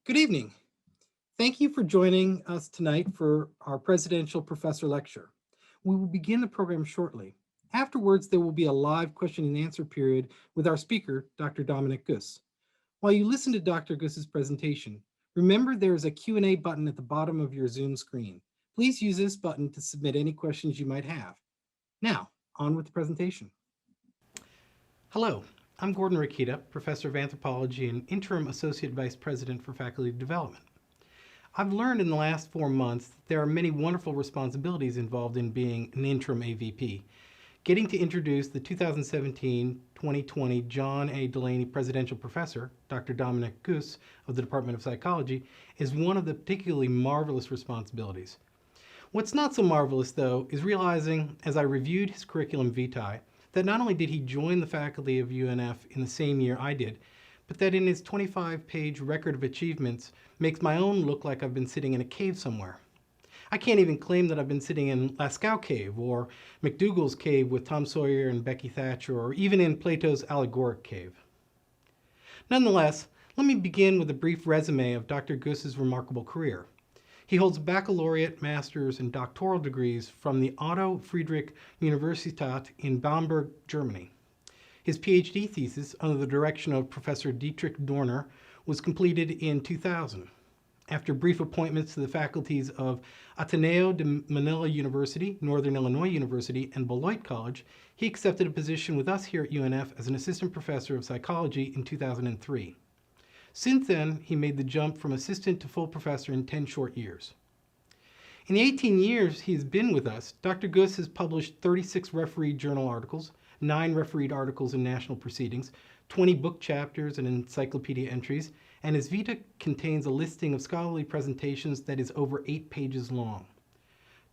Good evening. Thank you for joining us tonight for our Presidential Professor Lecture. We will begin the program shortly. Afterwards, there will be a live question and answer period with our speaker, Dr. Dominic Guss. While you listen to Dr. Guss's presentation, remember there is a Q&A button at the bottom of your Zoom screen. Please use this button to submit any questions you might have. Now, on with the presentation. Hello, I'm Gordon Rikita, Professor of Anthropology and Interim Associate Vice President for Faculty Development. I've learned in the last 4 months that there are many wonderful responsibilities involved in being an interim AVP. Getting to introduce the 2017-2020 John A. Delaney Presidential Professor, Dr. Dominic Guss of the Department of Psychology, is one of the particularly marvelous responsibilities. What's not so marvelous, though, is realizing, as I reviewed his curriculum vitae, that not only did he join the faculty of UNF in the same year I did, but that in his 25-page record of achievements makes my own look like I've been sitting in a cave somewhere. I can't even claim that I've been sitting in Lascaux Cave or McDougall's Cave with Tom Sawyer and Becky Thatcher, or even in Plato's Allegoric Cave. Nonetheless, let me begin with a brief resume of Dr. Guss's remarkable career. He holds baccalaureate, master's, and doctoral degrees from the Otto Friedrich Universität in Bamberg, Germany. His PhD thesis, under the direction of Professor Dietrich Dorner, was completed in 2000. After brief appointments to the faculties of Ateneo de Manila University, Northern Illinois University, and Beloit College, he accepted a position with us here at UNF as an assistant professor of psychology in 2003. Since then, he made the jump from assistant to full professor in 10 short years. In the 18 years he's been with us, Dr. Guss has published 36 refereed journal articles, 9 refereed articles in national proceedings, 20 book chapters and encyclopedia entries, and his vita contains a listing of scholarly presentations that is over 8 pages long.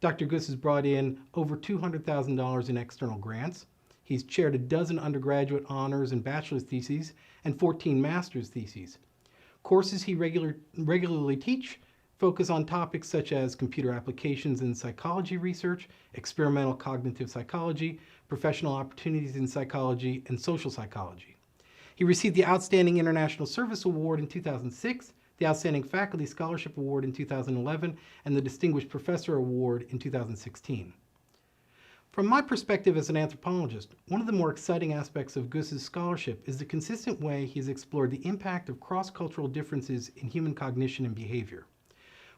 Dr. Guss has brought in over $200,000 in external grants. He's chaired a dozen undergraduate honors and bachelor's theses and 14 master's theses. Courses he regularly teach focus on topics such as computer applications in psychology research, experimental cognitive psychology, professional opportunities in psychology, and social psychology. He received the Outstanding International Service Award in 2006, the Outstanding Faculty Scholarship Award in 2011, and the Distinguished Professor Award in 2016. From my perspective as an anthropologist, one of the more exciting aspects of Guss's scholarship is the consistent way he's explored the impact of cross-cultural differences in human cognition and behavior.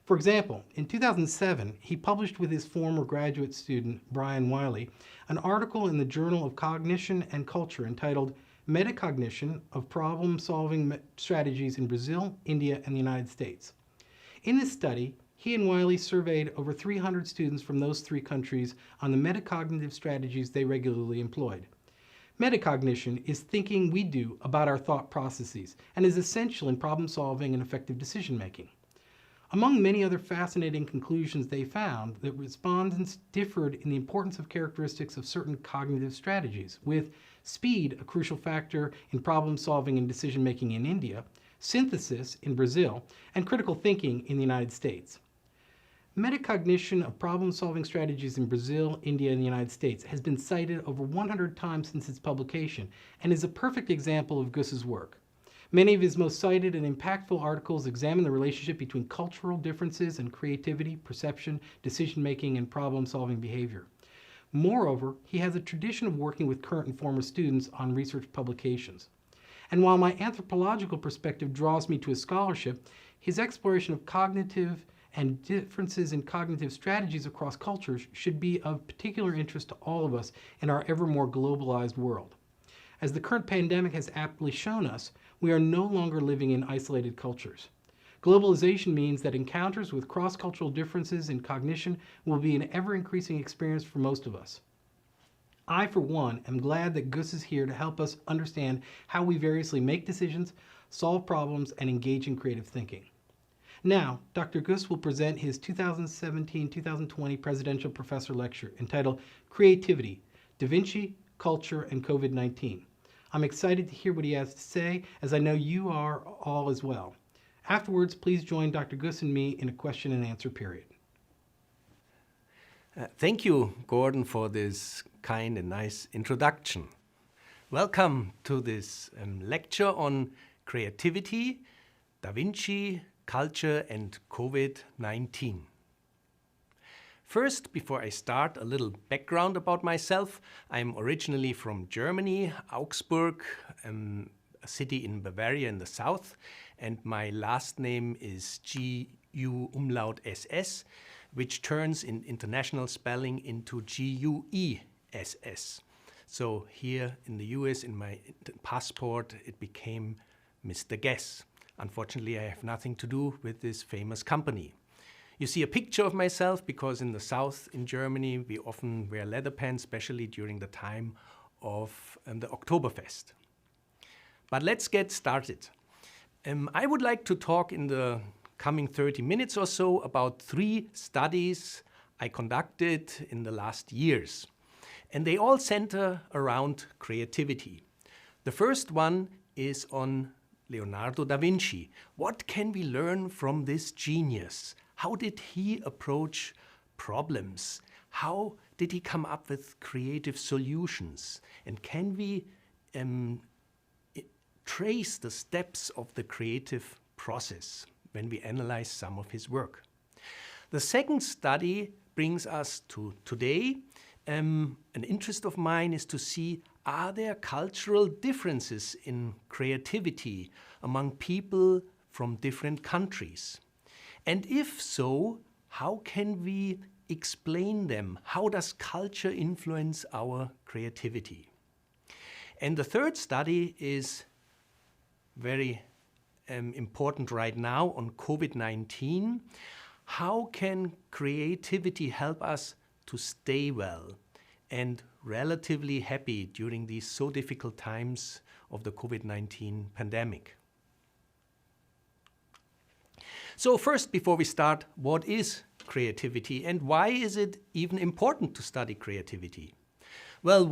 For example, in 2007, he published with his former graduate student, Brian Wiley, an article in the Journal of Cognition and Culture entitled Metacognition of Problem-Solving Strategies in Brazil, India, and the United States. In this study, he and Wiley surveyed over 300 students from those 3 countries on the metacognitive strategies they regularly employed. Metacognition is thinking we do about our thought processes and is essential in problem solving and effective decision making. Among many other fascinating conclusions they found, that respondents differed in the importance of characteristics of certain cognitive strategies, with speed a crucial factor in problem solving and decision making in India, synthesis in Brazil, and critical thinking in the United States. Metacognition of problem-solving strategies in Brazil, India, and the United States has been cited over 100 times since its publication and is a perfect example of Guss's work. Many of his most cited and impactful articles examine the relationship between cultural differences and creativity, perception, decision-making, and problem-solving behavior. Moreover, he has a tradition of working with current and former students on research publications. And while my anthropological perspective draws me to his scholarship, his exploration of cognitive and differences in cognitive strategies across cultures should be of particular interest to all of us in our ever more globalized world. As the current pandemic has aptly shown us, we are no longer living in isolated cultures. Globalization means that encounters with cross-cultural differences in cognition will be an ever-increasing experience for most of us. I, for one, am glad that Guss is here to help us understand how we variously make decisions, solve problems, and engage in creative thinking. Now, Dr. Guss will present his 2017-2020 Presidential Professor Lecture entitled Creativity, Da Vinci, Culture, and COVID-19. I'm excited to hear what he has to say, as I know you are all as well. Afterwards, please join Dr. Guss and me in a question and answer period. Thank you, Gordon, for this kind and nice introduction. Welcome to this lecture on creativity, Da Vinci, culture and COVID-19. First, before I start, a little background about myself. I'm originally from Germany, Augsburg, a city in Bavaria in the south, and my last name is G-U umlaut SS, which turns in international spelling into G-U-E-S-S. So here in the US, in my passport, it became Mr. Guess. Unfortunately, I have nothing to do with this famous company. You see a picture of myself because in the south in Germany, we often wear leather pants, especially during the time of the Oktoberfest. But let's get started. I would like to talk in the coming 30 minutes or so about 3 studies I conducted in the last years. And they all center around creativity. The first one is on Leonardo da Vinci. What can we learn from this genius? How did he approach problems? How did he come up with creative solutions? And can we trace the steps of the creative process when we analyze some of his work? The second study brings us to today. An interest of mine is to see, are there cultural differences in creativity among people from different countries? And if so, how can we explain them? How does culture influence our creativity? And the third study is very important right now on COVID-19. How can creativity help us to stay well and relatively happy during these so difficult times of the COVID-19 pandemic? So first, before we start, what is creativity and why is it even important to study creativity? Well,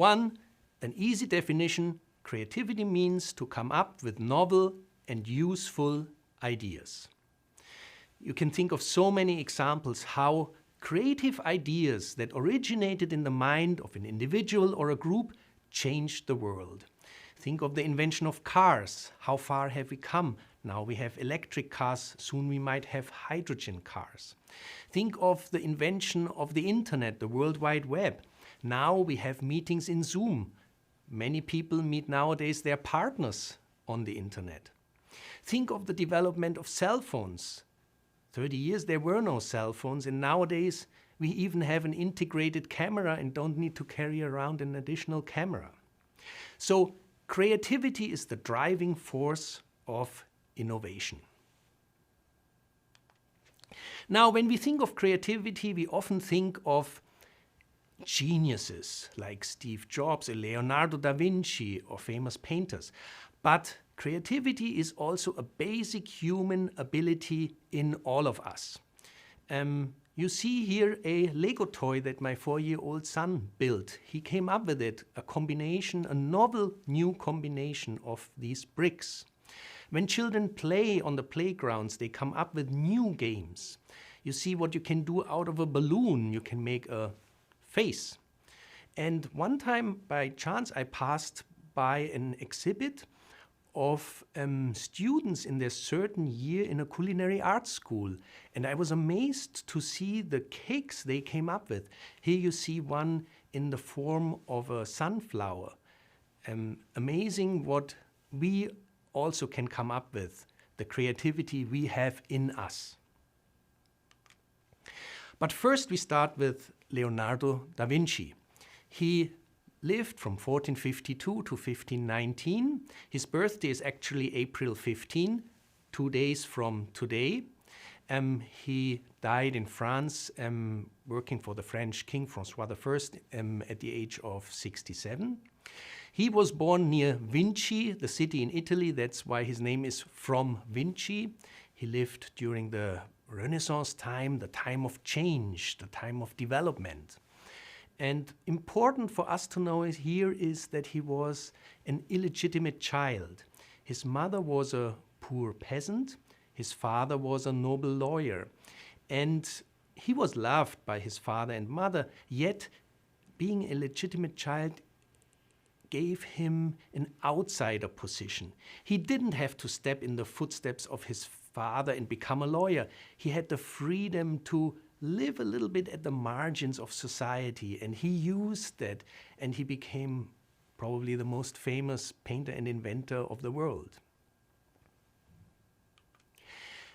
an easy definition, creativity means to come up with novel and useful ideas. You can think of so many examples how creative ideas that originated in the mind of an individual or a group changed the world. Think of the invention of cars. How far have we come? Now we have electric cars, soon we might have hydrogen cars. Think of the invention of the internet, the World Wide Web. Now we have meetings in Zoom. Many people meet nowadays their partners on the internet. Think of the development of cell phones. 30 years there were no cell phones, and nowadays we even have an integrated camera and don't need to carry around an additional camera. So creativity is the driving force of innovation. Now, when we think of creativity, we often think of geniuses like Steve Jobs or Leonardo da Vinci or famous painters. But creativity is also a basic human ability in all of us. You see here a Lego toy that my 4-year-old son built. He came up with it, a novel new combination of these bricks. When children play on the playgrounds, they come up with new games. You see what you can do out of a balloon. You can make a face. And one time, by chance, I passed by an exhibit of students in their certain year in a culinary arts school. And I was amazed to see the cakes they came up with. Here you see one in the form of a sunflower. Amazing what we also can come up with, the creativity we have in us. But first we start with Leonardo da Vinci. He lived from 1452 to 1519. His birthday is actually April 15, 2 days from today. He died in France working for the French King François I at the age of 67. He was born near Vinci, the city in Italy. That's why his name is from Vinci. He lived during the Renaissance time, the time of change, the time of development. And important for us to know here is that he was an illegitimate child. His mother was a poor peasant. His father was a noble lawyer. And he was loved by his father and mother, yet being a legitimate child gave him an outsider position. He didn't have to step in the footsteps of his father and become a lawyer. He had the freedom to live a little bit at the margins of society, and he used that, and he became probably the most famous painter and inventor of the world.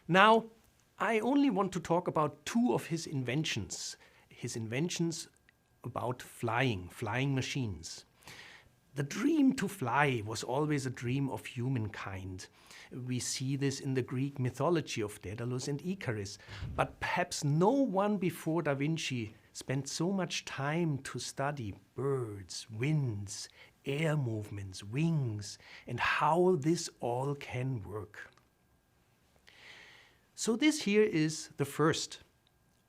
Now, I only want to talk about two of his inventions about flying machines. The dream to fly was always a dream of humankind. We see this in the Greek mythology of Daedalus and Icarus, but perhaps no one before Da Vinci spent so much time to study birds, winds, air movements, wings, and how this all can work. So this here is the first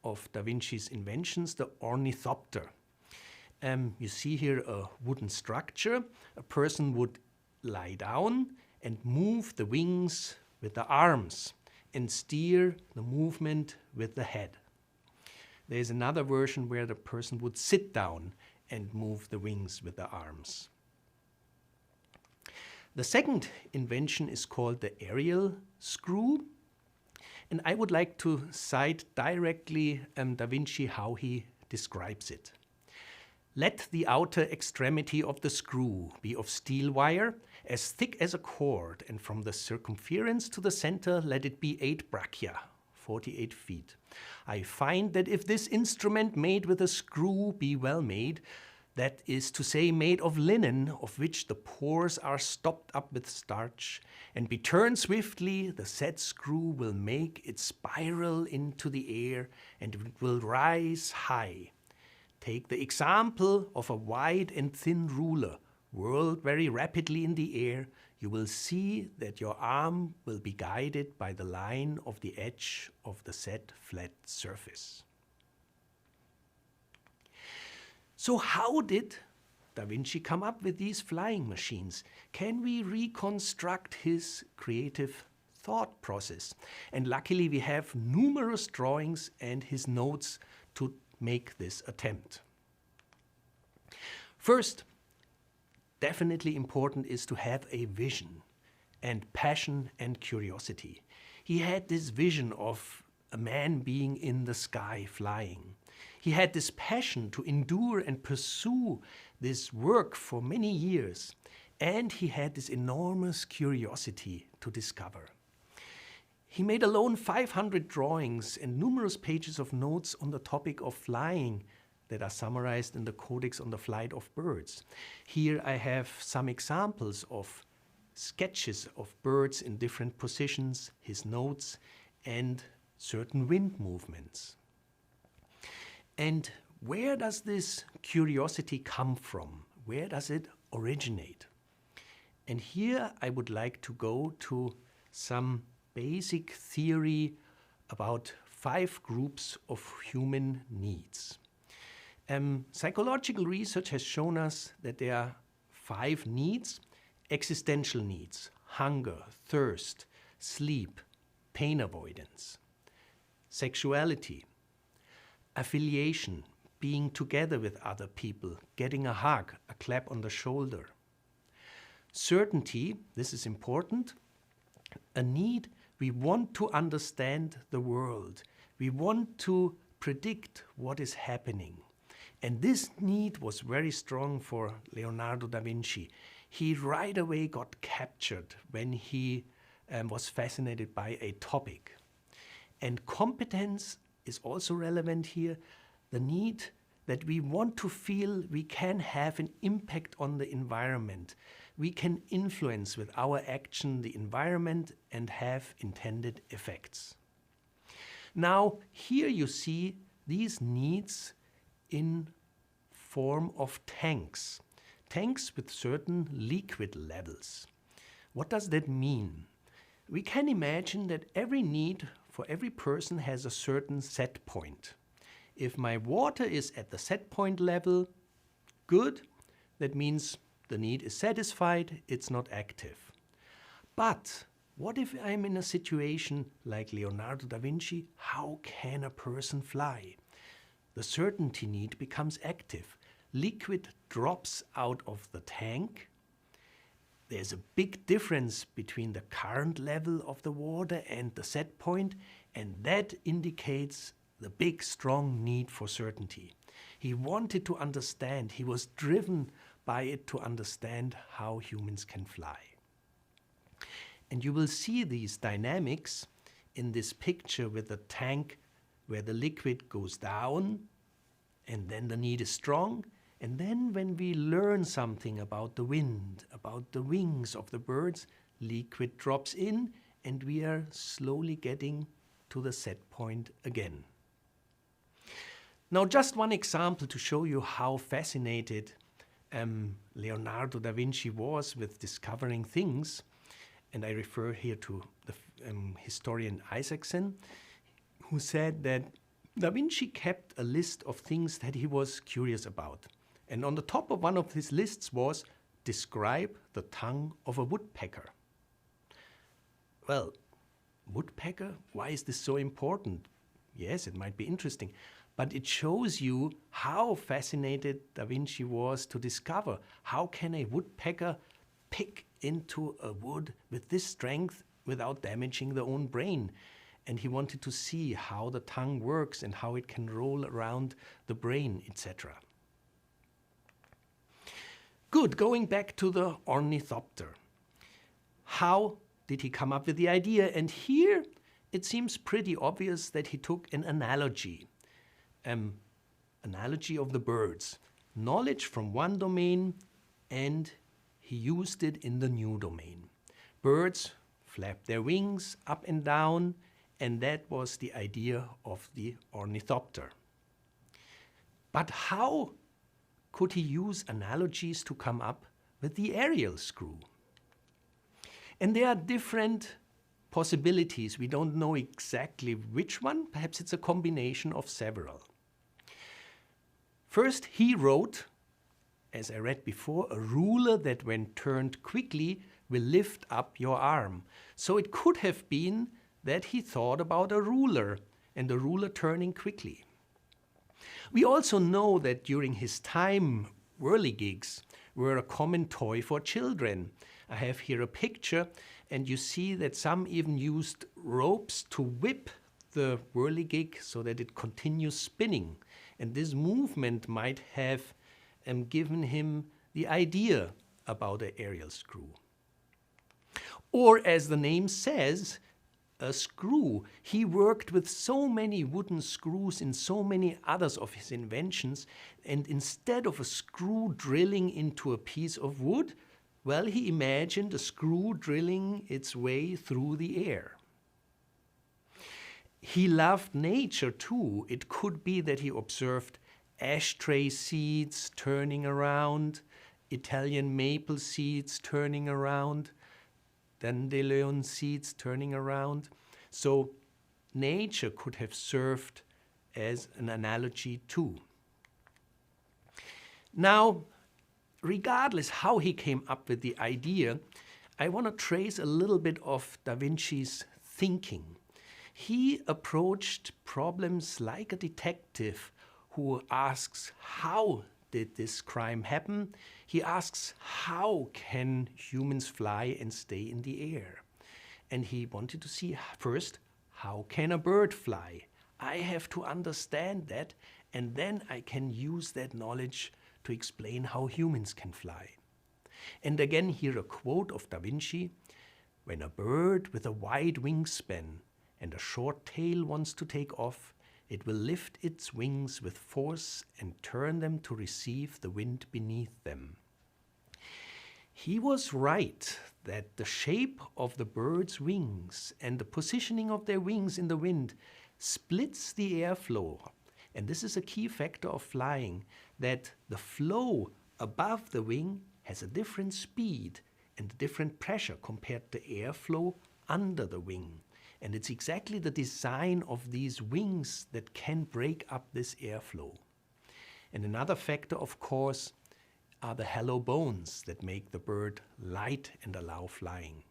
of Da Vinci's inventions, the ornithopter. You see here a wooden structure. A person would lie down and move the wings with the arms and steer the movement with the head. There is another version where the person would sit down and move the wings with the arms. The second invention is called the aerial screw. And I would like to cite directly Da Vinci how he describes it. Let the outer extremity of the screw be of steel wire, as thick as a cord, and from the circumference to the center let it be 8 brachia, 48 feet. I find that if this instrument made with a screw be well made, that is to say, made of linen, of which the pores are stopped up with starch, and be turned swiftly, the said screw will make it spiral into the air, and it will rise high. Take the example of a wide and thin ruler, whirled very rapidly in the air. You will see that your arm will be guided by the line of the edge of the said flat surface. So how did Da Vinci come up with these flying machines? Can we reconstruct his creative thought process? And luckily we have numerous drawings and his notes to make this attempt. First, definitely important is to have a vision and passion and curiosity. He had this vision of a man being in the sky flying. He had this passion to endure and pursue this work for many years, and he had this enormous curiosity to discover. He made alone 500 drawings and numerous pages of notes on the topic of flying that are summarized in the Codex on the Flight of Birds. Here I have some examples of sketches of birds in different positions, his notes, and certain wind movements. And where does this curiosity come from? Where does it originate? And here I would like to go to some basic theory about 5 groups of human needs. Psychological research has shown us that there are 5 needs: existential needs, hunger, thirst, sleep, pain avoidance, sexuality, affiliation, being together with other people, getting a hug, a clap on the shoulder. Certainty, this is important, a need. We want to understand the world. We want to predict what is happening. And this need was very strong for Leonardo da Vinci. He right away got captured when he was fascinated by a topic. And competence is also relevant here. The need that we want to feel we can have an impact on the environment. We can influence with our action the environment and have intended effects. Now, here you see these needs in form of tanks. Tanks with certain liquid levels. What does that mean? We can imagine that every need for every person has a certain set point. If my water is at the set point level, good, that means the need is satisfied, it's not active. But what if I'm in a situation like Leonardo da Vinci? How can a person fly? The certainty need becomes active. Liquid drops out of the tank. there's a big difference between the current level of the water and the set point, and that indicates the big, strong need for certainty. He wanted to understand, he was driven by it to understand how humans can fly. And you will see these dynamics in this picture with the tank where the liquid goes down, and then the need is strong. And then when we learn something about the wind, about the wings of the birds, liquid drops in and we are slowly getting to the set point again. Now just one example to show you how fascinated Leonardo da Vinci was with discovering things, and I refer here to the historian Isaacson, who said that Da Vinci kept a list of things that he was curious about. And on the top of one of his lists was, describe the tongue of a woodpecker. Well, woodpecker, why is this so important? Yes, it might be interesting, but it shows you how fascinated Da Vinci was to discover how can a woodpecker pick into a wood with this strength without damaging their own brain. And he wanted to see how the tongue works and how it can roll around the brain, etc. Good, going back to the ornithopter. How did he come up with the idea? And here it seems pretty obvious that he took an analogy of the birds. Knowledge from one domain, and he used it in the new domain. Birds flap their wings up and down, and that was the idea of the ornithopter. But how could he use analogies to come up with the aerial screw? And there are different possibilities. We don't know exactly which one. Perhaps it's a combination of several. First, he wrote, as I read before, a ruler that when turned quickly will lift up your arm. So it could have been that he thought about a ruler and the ruler turning quickly. We also know that during his time, whirligigs were a common toy for children. I have here a picture, and you see that some even used ropes to whip the whirligig so that it continues spinning. And this movement might have given him the idea about an aerial screw. Or, as the name says, a screw. He worked with so many wooden screws in so many others of his inventions, and instead of a screw drilling into a piece of wood, well, he imagined a screw drilling its way through the air. He loved nature too. It could be that he observed ashtray seeds turning around, Italian maple seeds turning around, dandelion seeds turning around. So nature could have served as an analogy too. Now, regardless how he came up with the idea, I want to trace a little bit of Da Vinci's thinking. He approached problems like a detective who asks, how did this crime happen? He asks, how can humans fly and stay in the air? And he wanted to see first, how can a bird fly? I have to understand that, and then I can use that knowledge to explain how humans can fly. And again, here a quote of Da Vinci: when a bird with a wide wingspan and a short tail wants to take off, it will lift its wings with force and turn them to receive the wind beneath them. He was right that the shape of the bird's wings and the positioning of their wings in the wind splits the airflow. And this is a key factor of flying, that the flow above the wing has a different speed and a different pressure compared to airflow under the wing. And it's exactly the design of these wings that can break up this airflow. And another factor, of course, are the hollow bones that make the bird light and allow flying.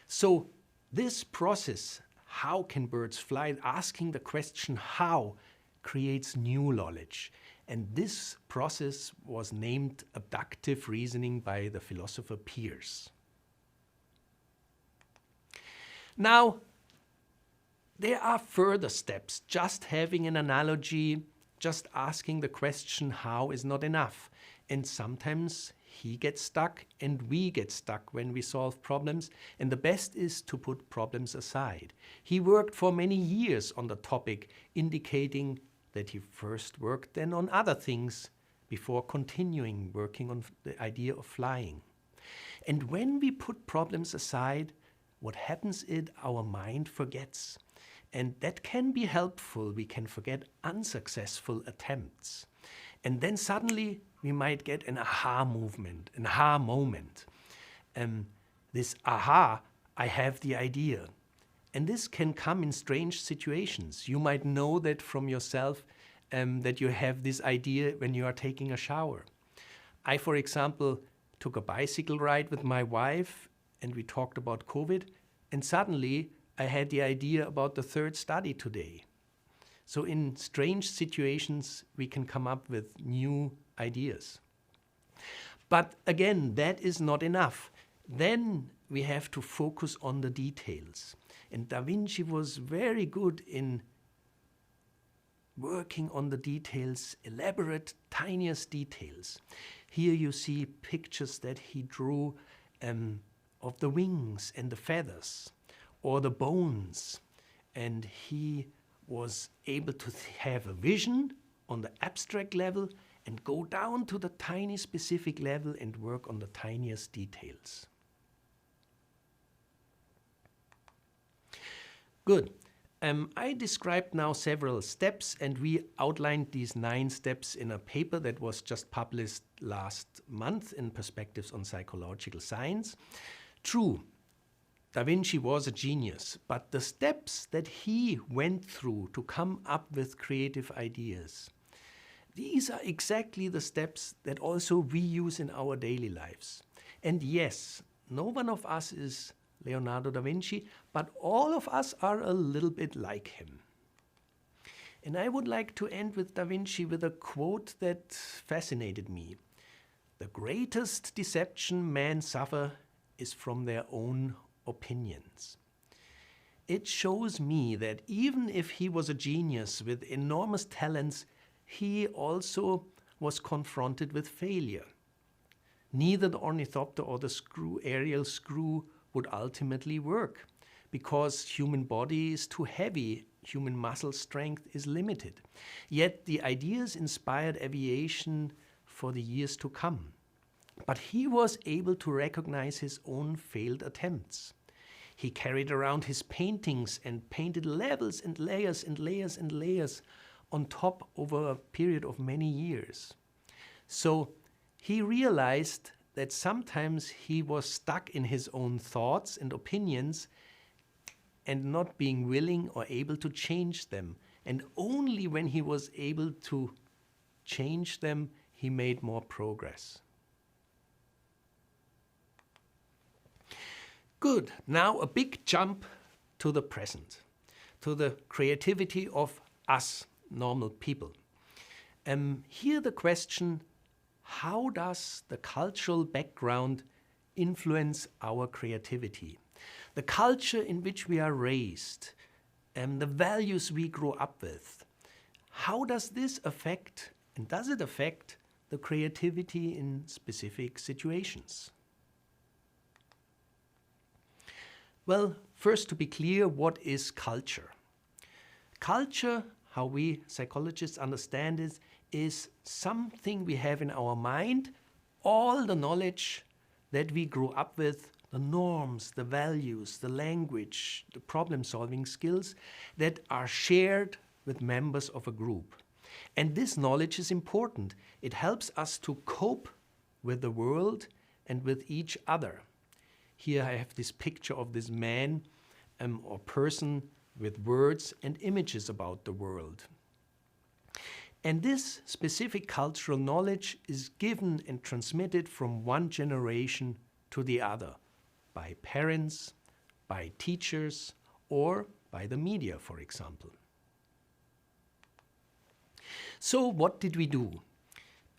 So this process, how can birds fly, asking the question how, creates new knowledge. And this process was named abductive reasoning by the philosopher Peirce. Now, there are further steps. Just having an analogy, just asking the question how is not enough. And sometimes he gets stuck and we get stuck when we solve problems. And the best is to put problems aside. He worked for many years on the topic, indicating that he first worked then on other things before continuing working on the idea of flying. And when we put problems aside, what happens is our mind forgets. And that can be helpful. We can forget unsuccessful attempts. And then suddenly we might get an aha movement, an aha moment. This aha, I have the idea. And this can come in strange situations. You might know that from yourself that you have this idea when you are taking a shower. I, for example, took a bicycle ride with my wife and we talked about COVID, and suddenly I had the idea about the third study today. So in strange situations, we can come up with new ideas. But again, that is not enough. Then we have to focus on the details. And Da Vinci was very good in working on the details, elaborate, tiniest details. Here you see pictures that he drew of the wings and the feathers or the bones. And he was able to have a vision on the abstract level and go down to the tiny specific level and work on the tiniest details. Good. I described now several steps, and we outlined these 9 steps in a paper that was just published last month in Perspectives on Psychological Science. True, Da Vinci was a genius, but the steps that he went through to come up with creative ideas, these are exactly the steps that also we use in our daily lives. And yes, no one of us is Leonardo da Vinci, but all of us are a little bit like him. And I would like to end with Da Vinci with a quote that fascinated me. The greatest deception men suffer is from their own opinions. It shows me that even if he was a genius with enormous talents, he also was confronted with failure. Neither the ornithopter or the aerial screw would ultimately work because human body is too heavy, human muscle strength is limited. Yet the ideas inspired aviation for the years to come. But he was able to recognize his own failed attempts. He carried around his paintings and painted levels and layers and layers and layers on top over a period of many years. So he realized that sometimes he was stuck in his own thoughts and opinions and not being willing or able to change them. And only when he was able to change them, he made more progress. Good. Now a big jump to the present, to the creativity of us, normal people. Here the question, how does the cultural background influence our creativity? The culture in which we are raised, the values we grow up with, how does this affect, and does it affect, the creativity in specific situations? Well, first to be clear, what is culture? Culture, how we psychologists understand it, is something we have in our mind, all the knowledge that we grew up with, the norms, the values, the language, the problem-solving skills that are shared with members of a group. And this knowledge is important. It helps us to cope with the world and with each other. Here I have this picture of this man or person with words and images about the world. And this specific cultural knowledge is given and transmitted from one generation to the other by parents, by teachers, or by the media, for example. So what did we do?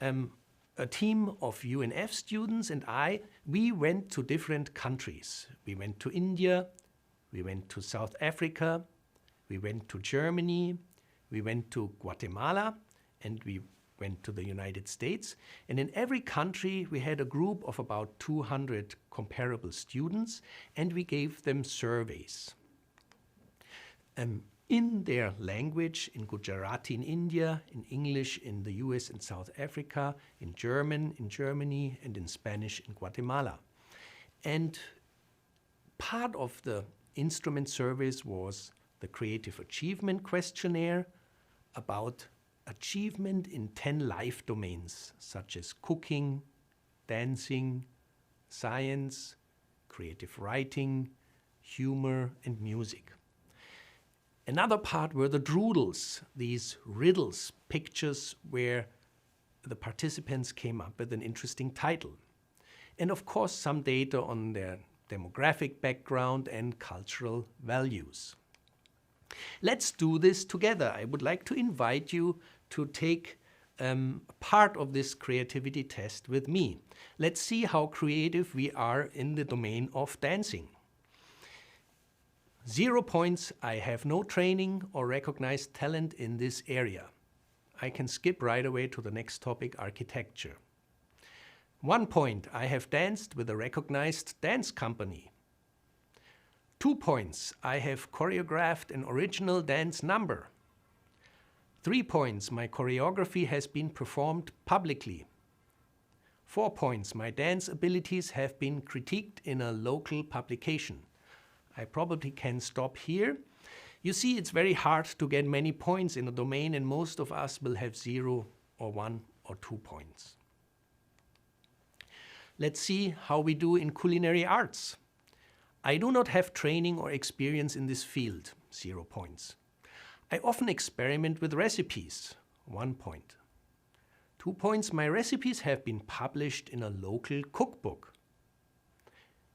A team of UNF students and we went to different countries. We went to India, we went to South Africa, we went to Germany, we went to Guatemala, and we went to the United States. And in every country, we had a group of about 200 comparable students, and we gave them surveys. In their language, in Gujarati in India, in English in the US and South Africa, in German in Germany, and in Spanish in Guatemala. And part of the instrument surveys was the Creative Achievement Questionnaire about achievement in 10 life domains, such as cooking, dancing, science, creative writing, humor, and music. Another part were the doodles, these riddles, pictures where the participants came up with an interesting title. And of course, some data on their demographic background and cultural values. Let's do this together. I would like to invite you to take part of this creativity test with me. Let's see how creative we are in the domain of dancing. 0 points, I have no training or recognized talent in this area. I can skip right away to the next topic, architecture. 1 point, I have danced with a recognized dance company. 2 points, I have choreographed an original dance number. 3 points, my choreography has been performed publicly. 4 points, my dance abilities have been critiqued in a local publication. I probably can stop here. You see, it's very hard to get many points in a domain, and most of us will have 0 or 1 or 2 points. Let's see how we do in culinary arts. I do not have training or experience in this field, 0 points. I often experiment with recipes, 1 point. 2 points, my recipes have been published in a local cookbook.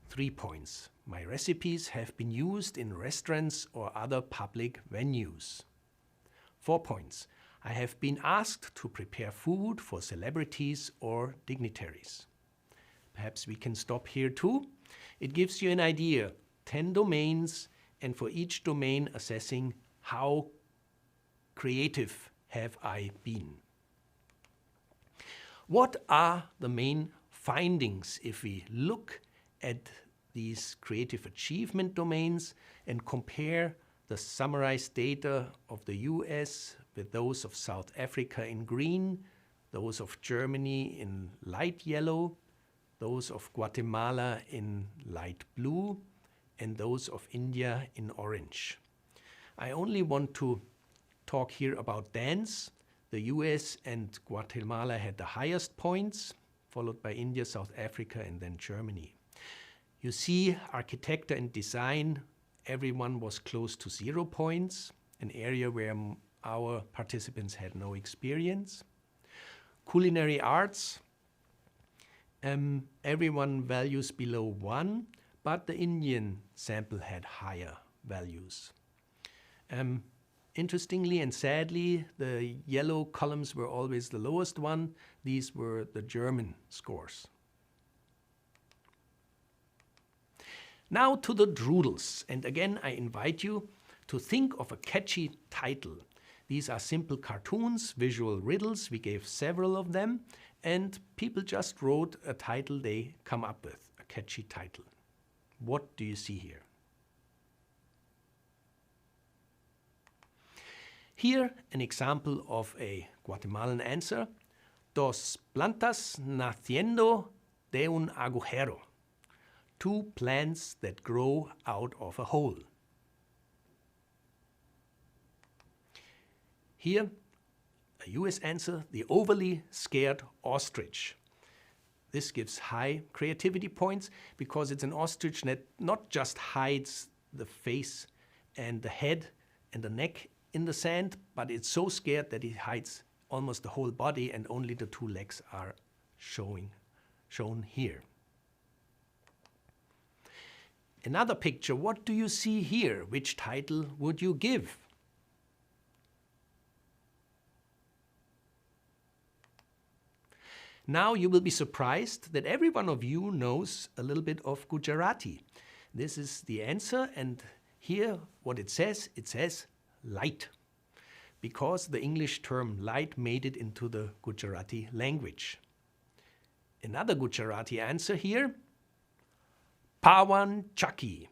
3 points, my recipes have been used in restaurants or other public venues. 4 points, I have been asked to prepare food for celebrities or dignitaries. Perhaps we can stop here too. It gives you an idea, 10 domains, and for each domain assessing how creative have I been. What are the main findings if we look at these creative achievement domains and compare the summarized data of the US with those of South Africa in green, those of Germany in light yellow, those of Guatemala in light blue, and those of India in orange. I only want to talk here about dance. The US and Guatemala had the highest points, followed by India, South Africa, and then Germany. You see, architecture and design, everyone was close to 0 points, an area where our participants had no experience. Culinary arts, everyone values below 1, but the Indian sample had higher values. Interestingly and sadly, the yellow columns were always the lowest one. These were the German scores. Now to the doodles, and again I invite you to think of a catchy title. These are simple cartoons, visual riddles, we gave several of them, and people just wrote a title they come up with, a catchy title. What do you see here? Here an example of a Guatemalan answer. Dos plantas naciendo de un agujero. 2 plants that grow out of a hole. Here, a US answer, the overly scared ostrich. This gives high creativity points because it's an ostrich that not just hides the face and the head and the neck in the sand, but it's so scared that it hides almost the whole body and only the 2 legs are shown here. Another picture, what do you see here? Which title would you give? Now you will be surprised that every one of you knows a little bit of Gujarati. This is the answer, and here what it says light, because the English term light made it into the Gujarati language. Another Gujarati answer here, Pawan Chakki,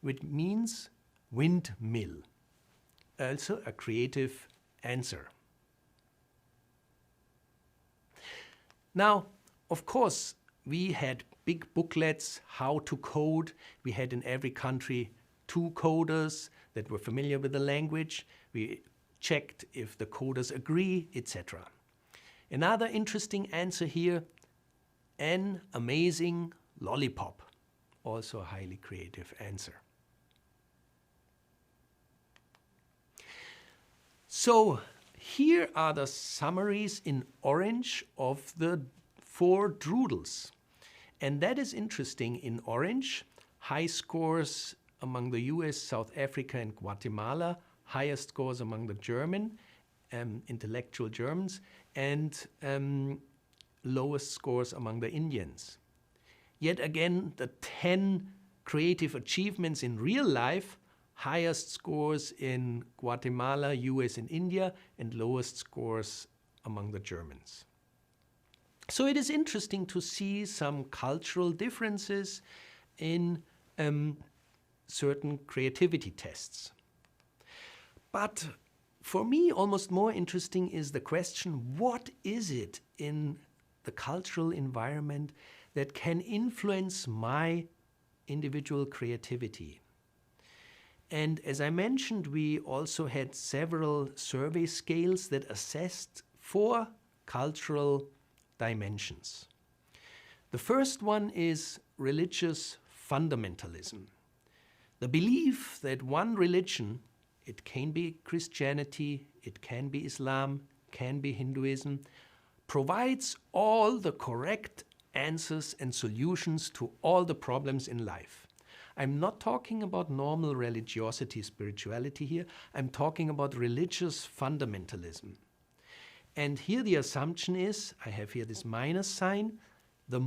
which means windmill. Also a creative answer. Now, of course, we had big booklets, how to code. We had in every country 2 coders that were familiar with the language. We checked if the coders agree, etc. Another interesting answer here, an amazing lollipop. Also a highly creative answer. So here are the summaries in orange of the 4 doodles. And that is interesting. In orange, high scores among the US, South Africa and Guatemala, highest scores among the German, intellectual Germans, and lowest scores among the Indians. Yet again, the 10 creative achievements in real life, highest scores in Guatemala, US and India, and lowest scores among the Germans. So it is interesting to see some cultural differences in certain creativity tests. But for me, almost more interesting is the question, what is it in the cultural environment that can influence my individual creativity? And as I mentioned, we also had several survey scales that assessed 4 cultural dimensions. The first one is religious fundamentalism. The belief that one religion, it can be Christianity, it can be Islam, can be Hinduism, provides all the correct answers and solutions to all the problems in life. I'm not talking about normal religiosity, spirituality here. I'm talking about religious fundamentalism. And here the assumption is, I have here this minus sign, the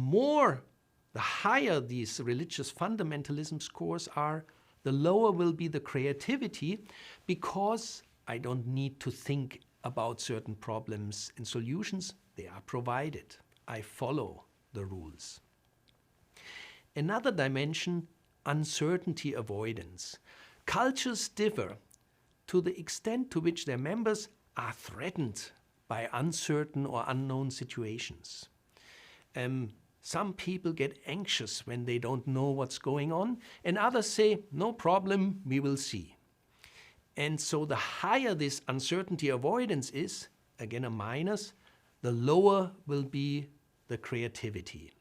higher these religious fundamentalism scores are, the lower will be the creativity, because I don't need to think about certain problems and solutions. They are provided. I follow the rules. Another dimension, uncertainty avoidance. Cultures differ to the extent to which their members are threatened by uncertain or unknown situations. Some people get anxious when they don't know what's going on, and others say, no problem, we will see. And so the higher this uncertainty avoidance is, again a minus, the lower will be the creativity,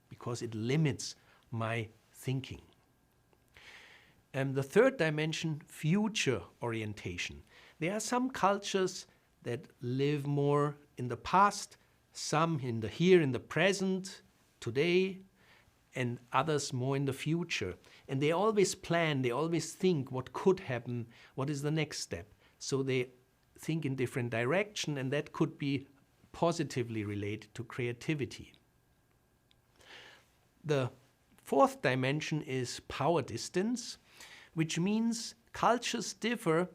because it limits my thinking. And the third dimension, future orientation. There are some cultures that live more in the past, some in the here, in the present, today, and others more in the future. And they always plan, they always think what could happen, what is the next step. So they think in different direction, and that could be positively related to creativity. The fourth dimension is power distance, which means cultures differ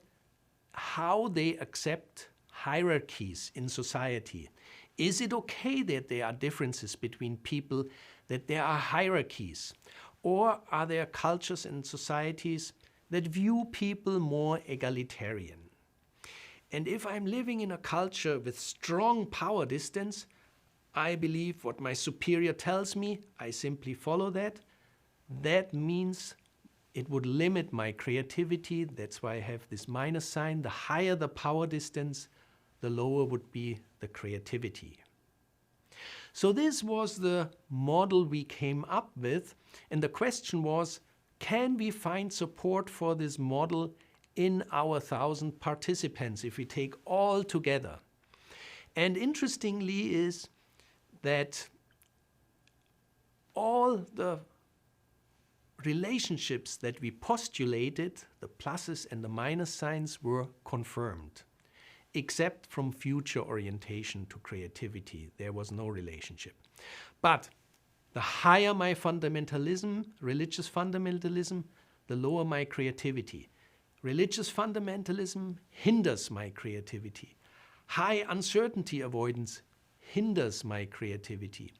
how they accept hierarchies in society. Is it okay that there are differences between people, that there are hierarchies? Or are there cultures and societies that view people more egalitarian? And if I'm living in a culture with strong power distance, I believe what my superior tells me, I simply follow that. That means it would limit my creativity. That's why I have this minus sign. The higher the power distance, the lower would be the creativity. So this was the model we came up with. And the question was, can we find support for this model in our 1,000 participants if we take all together? And interestingly is that all the relationships that we postulated, the pluses and the minus signs, were confirmed. except from future orientation to creativity. There was no relationship. But the higher my fundamentalism, religious fundamentalism, the lower my creativity. Religious fundamentalism hinders my creativity. High uncertainty avoidance hinders my creativity.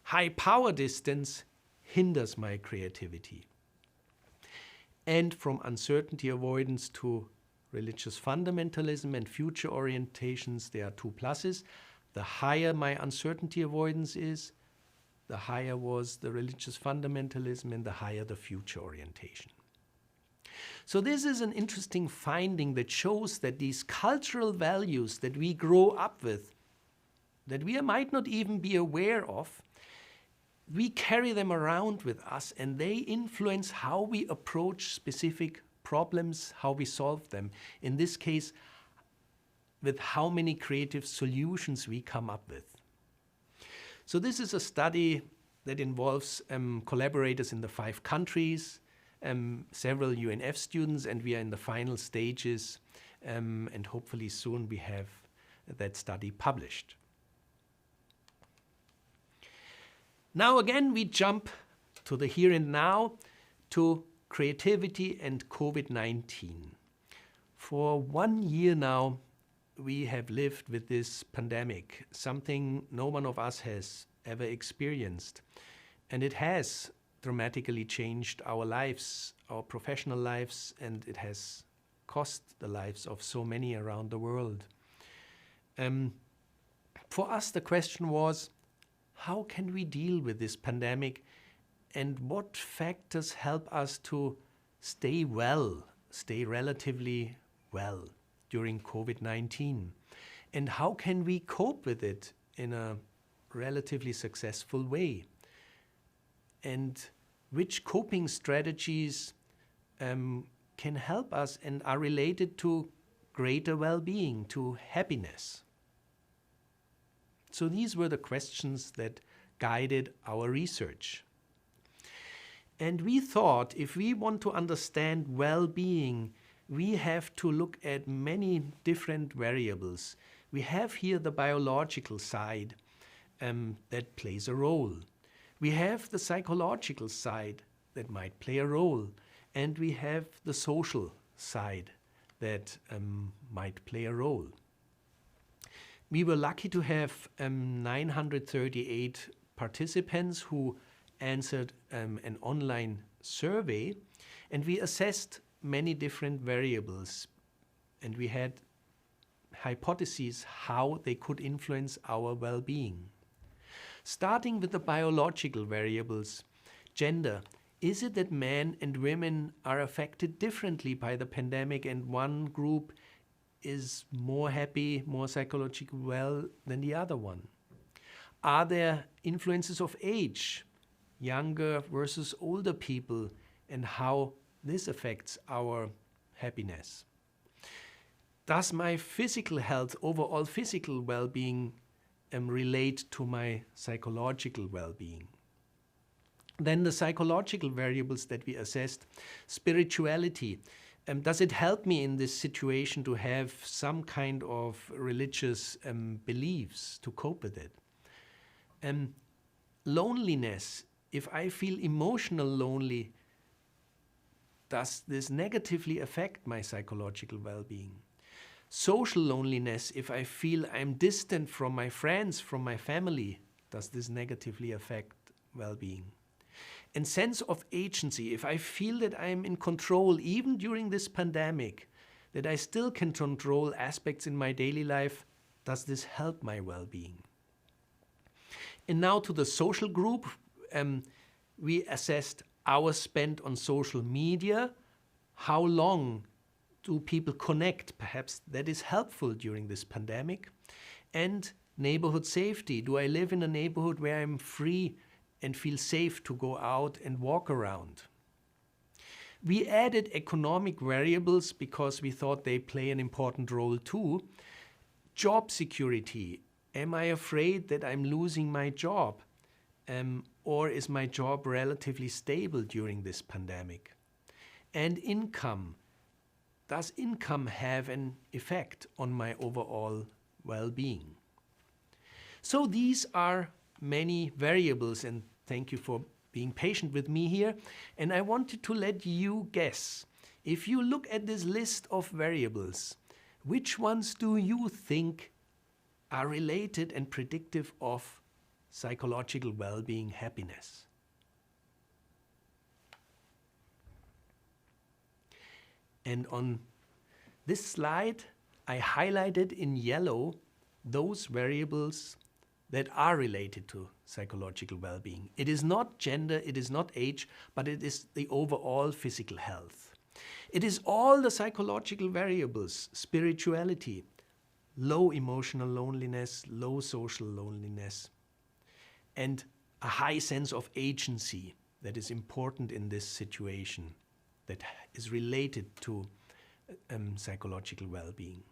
High power distance hinders my creativity. And from uncertainty avoidance to religious fundamentalism and future orientations, there are two pluses. The higher my uncertainty avoidance is, the higher was the religious fundamentalism and the higher the future orientation. So this is an interesting finding that shows that these cultural values that we grow up with, that we might not even be aware of, we carry them around with us and they influence how we approach specific problems, how we solve them. In this case, with how many creative solutions we come up with. So this is a study that involves collaborators in the 5 countries, several UNF students, and we are in the final stages, and hopefully soon we have that study published. Now again, we jump to the here and now, to creativity and COVID-19. For 1 year now, we have lived with this pandemic, something no one of us has ever experienced. And it has dramatically changed our lives, our professional lives, and it has cost the lives of so many around the world. For us, the question was, how can we deal with this pandemic and what factors help us to stay well, stay relatively well during COVID-19? And how can we cope with it in a relatively successful way? And which coping strategies can help us and are related to greater well-being, to happiness? So these were the questions that guided our research. And we thought if we want to understand well-being, we have to look at many different variables. We have here the biological side that plays a role. We have the psychological side that might play a role. And we have the social side that might play a role. We were lucky to have 938 participants who answered an online survey, and we assessed many different variables, and we had hypotheses how they could influence our well-being. Starting with the biological variables, gender. Is it that men and women are affected differently by the pandemic and one group is more happy, more psychologically well than the other one? Are there influences of age, younger versus older people, and how this affects our happiness? Does my physical health, overall physical well-being, relate to my psychological well-being? Then the psychological variables that we assessed, spirituality. Does it help me in this situation to have some kind of religious beliefs to cope with it? Loneliness. If I feel emotional lonely, does this negatively affect my psychological well-being? Social loneliness. If I feel I'm distant from my friends, from my family, does this negatively affect well-being? And sense of agency. If I feel that I'm in control, even during this pandemic, that I still can control aspects in my daily life, does this help my well-being? And now to the social group. We assessed hours spent on social media. How long do people connect? Perhaps that is helpful during this pandemic. And neighborhood safety. Do I live in a neighborhood where I'm free and feel safe to go out and walk around? We added economic variables because we thought they play an important role too. Job security. Am I afraid that I'm losing my job? Or is my job relatively stable during this pandemic? And income. does income have an effect on my overall well-being? So these are many variables, and thank you for being patient with me here. And I wanted to let you guess, if you look at this list of variables, which ones do you think are related and predictive of psychological well-being, happiness? And on this slide, I highlighted in yellow those variables that are related to psychological well-being. It is not gender, it is not age, but it is the overall physical health. It is all the psychological variables: spirituality, low emotional loneliness, low social loneliness, and a high sense of agency that is important in this situation, that is related to psychological well-being.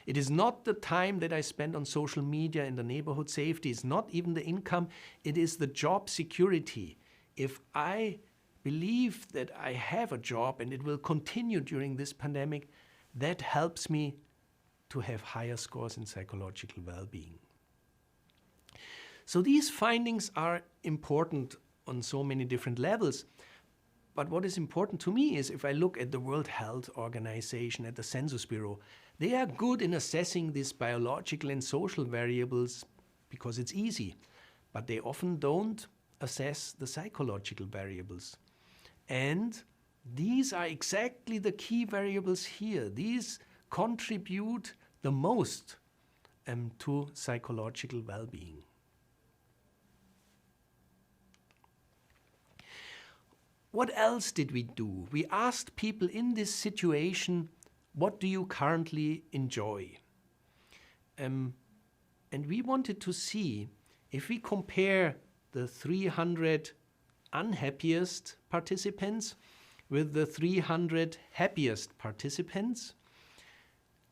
It is not the time that I spend on social media and the neighborhood safety. It's not even the income. It is the job security. If I believe that I have a job and it will continue during this pandemic, that helps me to have higher scores in psychological well-being. So these findings are important on so many different levels. But what is important to me is, if I look at the World Health Organization, at the Census Bureau, they are good in assessing these biological and social variables because it's easy, but they often don't assess the psychological variables. And these are exactly the key variables here. These contribute the most to psychological well-being. What else did we do? We asked people in this situation, what do you currently enjoy? And we wanted to see, if we compare the 300 unhappiest participants with the 300 happiest participants,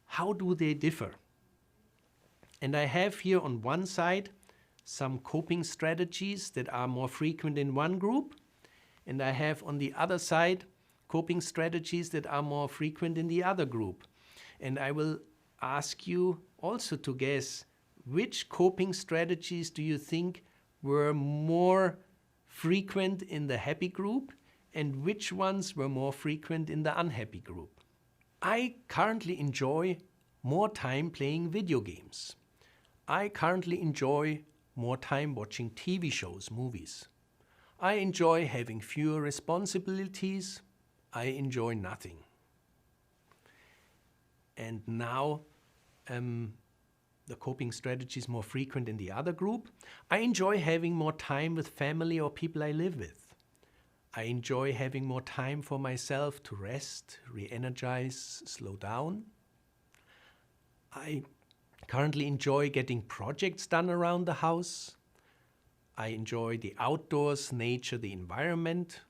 how do they differ? And I have here on one side some coping strategies that are more frequent in one group, and I have on the other side coping strategies that are more frequent in the other group. And I will ask you also to guess, which coping strategies do you think were more frequent in the happy group and which ones were more frequent in the unhappy group? I currently enjoy more time playing video games. I currently enjoy more time watching TV shows, movies. I enjoy having fewer responsibilities. I enjoy nothing. And now the coping strategy is more frequent in the other group. I enjoy having more time with family or people I live with. I enjoy having more time for myself to rest, re-energize, slow down. I currently enjoy getting projects done around the house. I enjoy the outdoors, nature, the environment.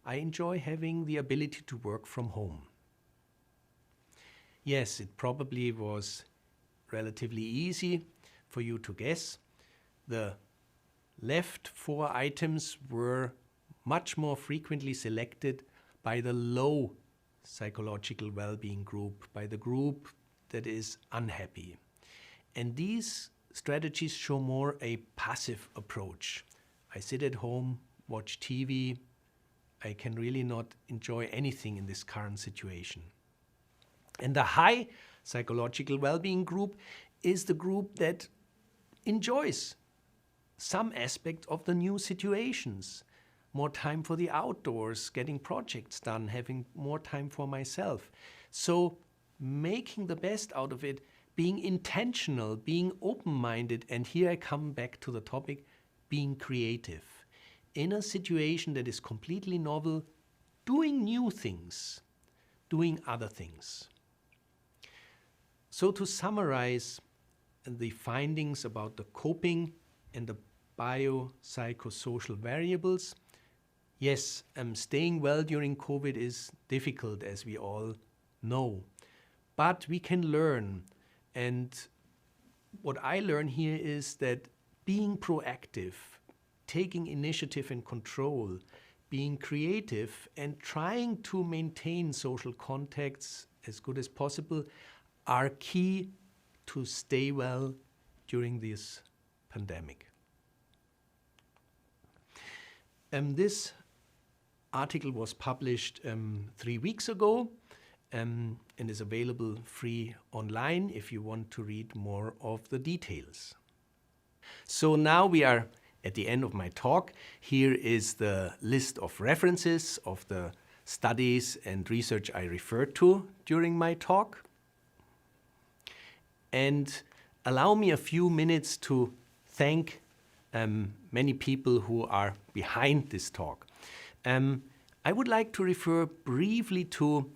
I enjoy having the ability to work from home. Yes, it probably was relatively easy for you to guess. The left 4 items were much more frequently selected by the low psychological well-being group, by the group that is unhappy. And these strategies show more a passive approach. I sit at home, watch TV. I can really not enjoy anything in this current situation. And the high psychological well-being group is the group that enjoys some aspect of the new situations. More time for the outdoors, getting projects done, having more time for myself. So making the best out of it, being intentional, being open-minded, and here I come back to the topic, being creative. In a situation that is completely novel, doing new things, doing other things. So to summarize the findings about the coping and the biopsychosocial variables, yes, staying well during COVID is difficult, as we all know, but we can learn. And what I learn here is that being proactive, taking initiative and control, being creative and trying to maintain social contacts as good as possible are key to stay well during this pandemic. This article was published 3 weeks ago and is available free online if you want to read more of the details. So now we are at the end of my talk. Here is the list of references of the studies and research I referred to during my talk. And allow me a few minutes to thank many people who are behind this talk. I would like to refer briefly to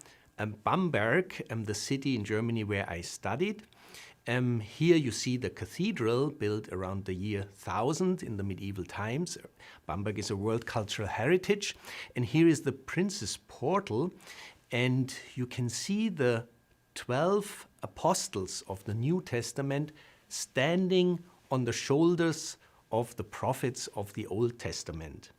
Bamberg, the city in Germany where I studied. Here you see the cathedral built around the year 1000 in the medieval times. Bamberg is a World Cultural Heritage. And here is the Prince's Portal. And you can see the 12 apostles of the New Testament standing on the shoulders of the prophets of the Old Testament.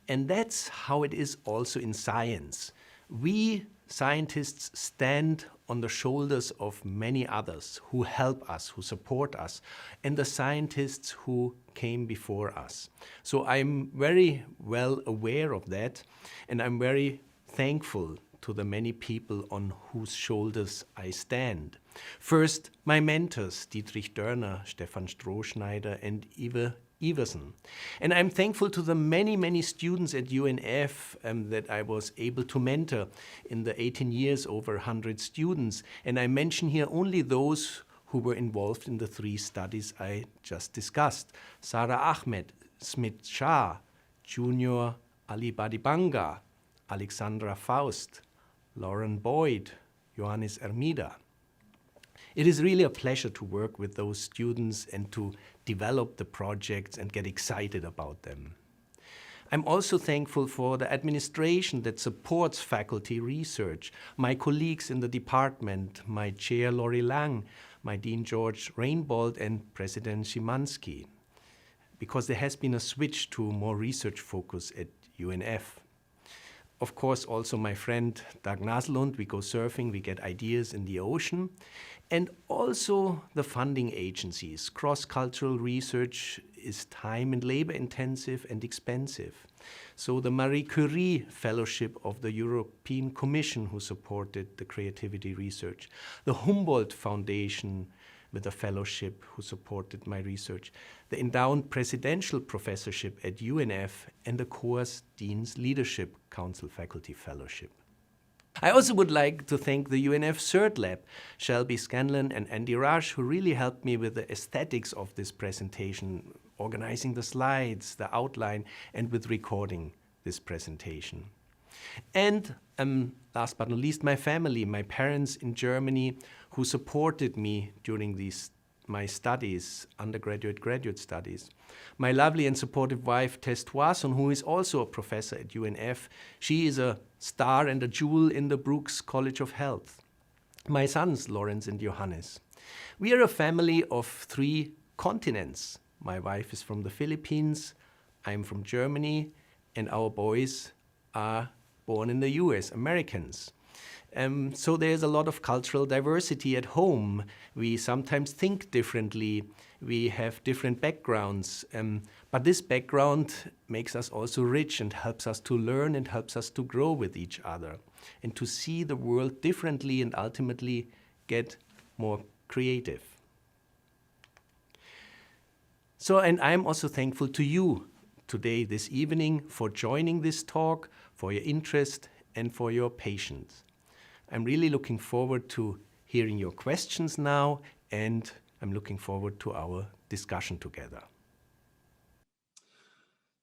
And that's how it is also in science. We scientists stand on the shoulders of many others who help us, who support us, and the scientists who came before us. So I'm very well aware of that, and I'm very thankful to the many people on whose shoulders I stand. First, my mentors, Dietrich Dörner, Stefan Strohschneider, and Ive Iversen. And I'm thankful to the many, many students at UNF that I was able to mentor in the 18 years, over 100 students. And I mention here only those who were involved in the 3 studies I just discussed. Sara Ahmed, Smith Shah, Junior Ali Badibanga, Alexandra Faust, Lauren Boyd, Johannes Ermida. It is really a pleasure to work with those students and to develop the projects and get excited about them. I'm also thankful for the administration that supports faculty research, my colleagues in the department, my chair Laurie Lang, my dean George Rainbold, and President Szymanski, because there has been a switch to more research focus at UNF. Of course, also my friend Dag Naslund, we go surfing, we get ideas in the ocean. And also the funding agencies. Cross-cultural research is time and labor intensive and expensive. So the Marie Curie Fellowship of the European Commission, who supported the creativity research. The Humboldt Foundation with a fellowship who supported my research. The endowed presidential professorship at UNF, and the Coors Dean's Leadership Council Faculty Fellowship. I also would like to thank the UNF CERT Lab, Shelby Scanlon and Andy Rush, who really helped me with the aesthetics of this presentation, organizing the slides, the outline, and with recording this presentation. And last but not least, my family, my parents in Germany, who supported me during my studies, undergraduate, graduate studies. My lovely and supportive wife, Tess Toison, who is also a professor at UNF. She is a star and a jewel in the Brooks College of Health. My sons, Lawrence and Johannes. We are a family of 3 continents. My wife is from the Philippines, I'm from Germany, and our boys are born in the US, Americans. So there's a lot of cultural diversity at home. We sometimes think differently. We have different backgrounds. But this background makes us also rich and helps us to learn and helps us to grow with each other and to see the world differently and ultimately get more creative. So, and I'm also thankful to you today, this evening, for joining this talk, for your interest and for your patience. I'm really looking forward to hearing your questions now, and I'm looking forward to our discussion together.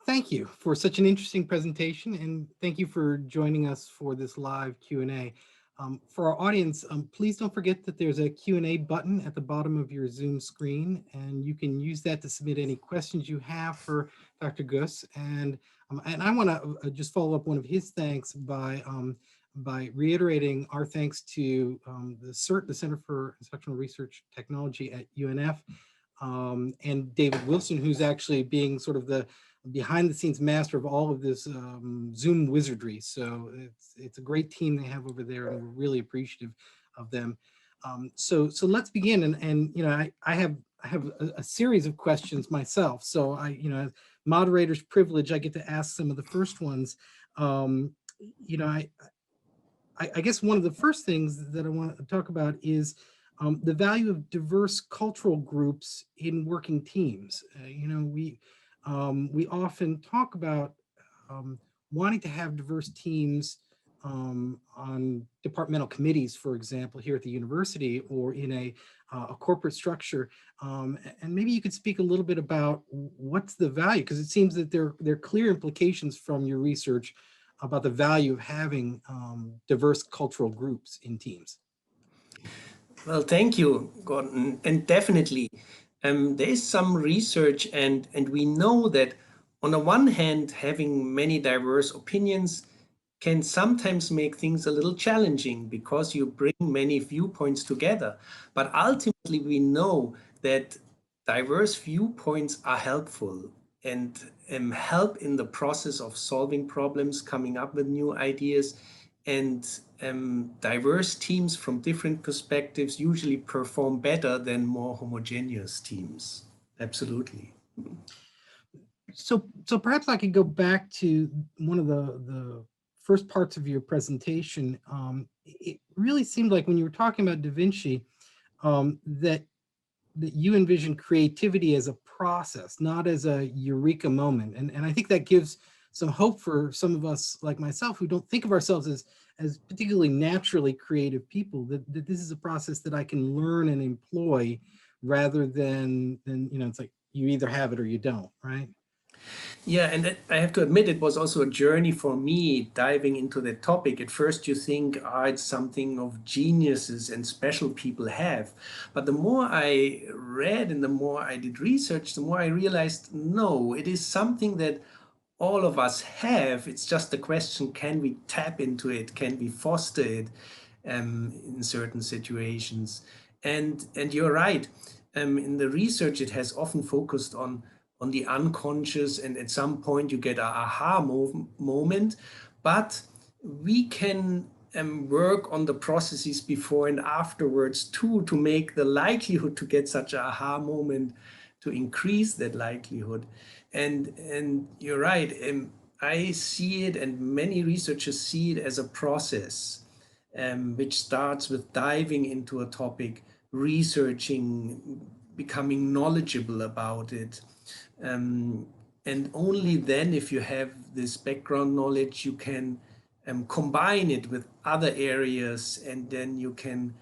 Thank you for such an interesting presentation, and thank you for joining us for this live Q&A. For our audience, please don't forget that there's a Q&A button at the bottom of your Zoom screen, and you can use that to submit any questions you have for Dr. Guss. And I want to just follow up one of his thanks by reiterating our thanks to the CERT, the Center for Instructional Research Technology at UNF, and David Wilson, who's actually being sort of the behind the scenes master of all of this Zoom wizardry. So it's a great team they have over there, and we're really appreciative of them. So let's begin. And you know, I have a series of questions myself. So as moderator's privilege, I get to ask some of the first ones. You know, I guess one of the first things that I want to talk about is the value of diverse cultural groups in working teams. We often talk about wanting to have diverse teams on departmental committees, for example, here at the university or in a corporate structure. And maybe you could speak a little bit about what's the value, because it seems that there are clear implications from your research about the value of having diverse cultural groups in teams. Well, thank you, Gordon. And definitely, there is some research, and we know that on the one hand, having many diverse opinions can sometimes make things a little challenging because you bring many viewpoints together. But ultimately, we know that diverse viewpoints are helpful and help in the process of solving problems, coming up with new ideas. And diverse teams from different perspectives usually perform better than more homogeneous teams. Absolutely. So perhaps I could go back to one of the first parts of your presentation. It really seemed like when you were talking about Da Vinci, that you envision creativity as a process, not as a eureka moment. And I think that gives some hope for some of us like myself who don't think of ourselves as particularly naturally creative people, that this is a process that I can learn and employ rather than it's like you either have it or you don't, right? Yeah, and I have to admit, it was also a journey for me diving into that topic. At first, you think, it's something of geniuses and special people have. But the more I read and the more I did research, the more I realized, no, it is something that all of us have. It's just a question, can we tap into it? Can we foster it in certain situations? And you're right. In the research, it has often focused on the unconscious, and at some point you get a aha moment, but we can work on the processes before and afterwards too, to make the likelihood to get such an aha moment, to increase that likelihood. And you're right, I see it, and many researchers see it as a process, which starts with diving into a topic, researching, becoming knowledgeable about it. And only then, if you have this background knowledge, you can combine it with other areas, and then you can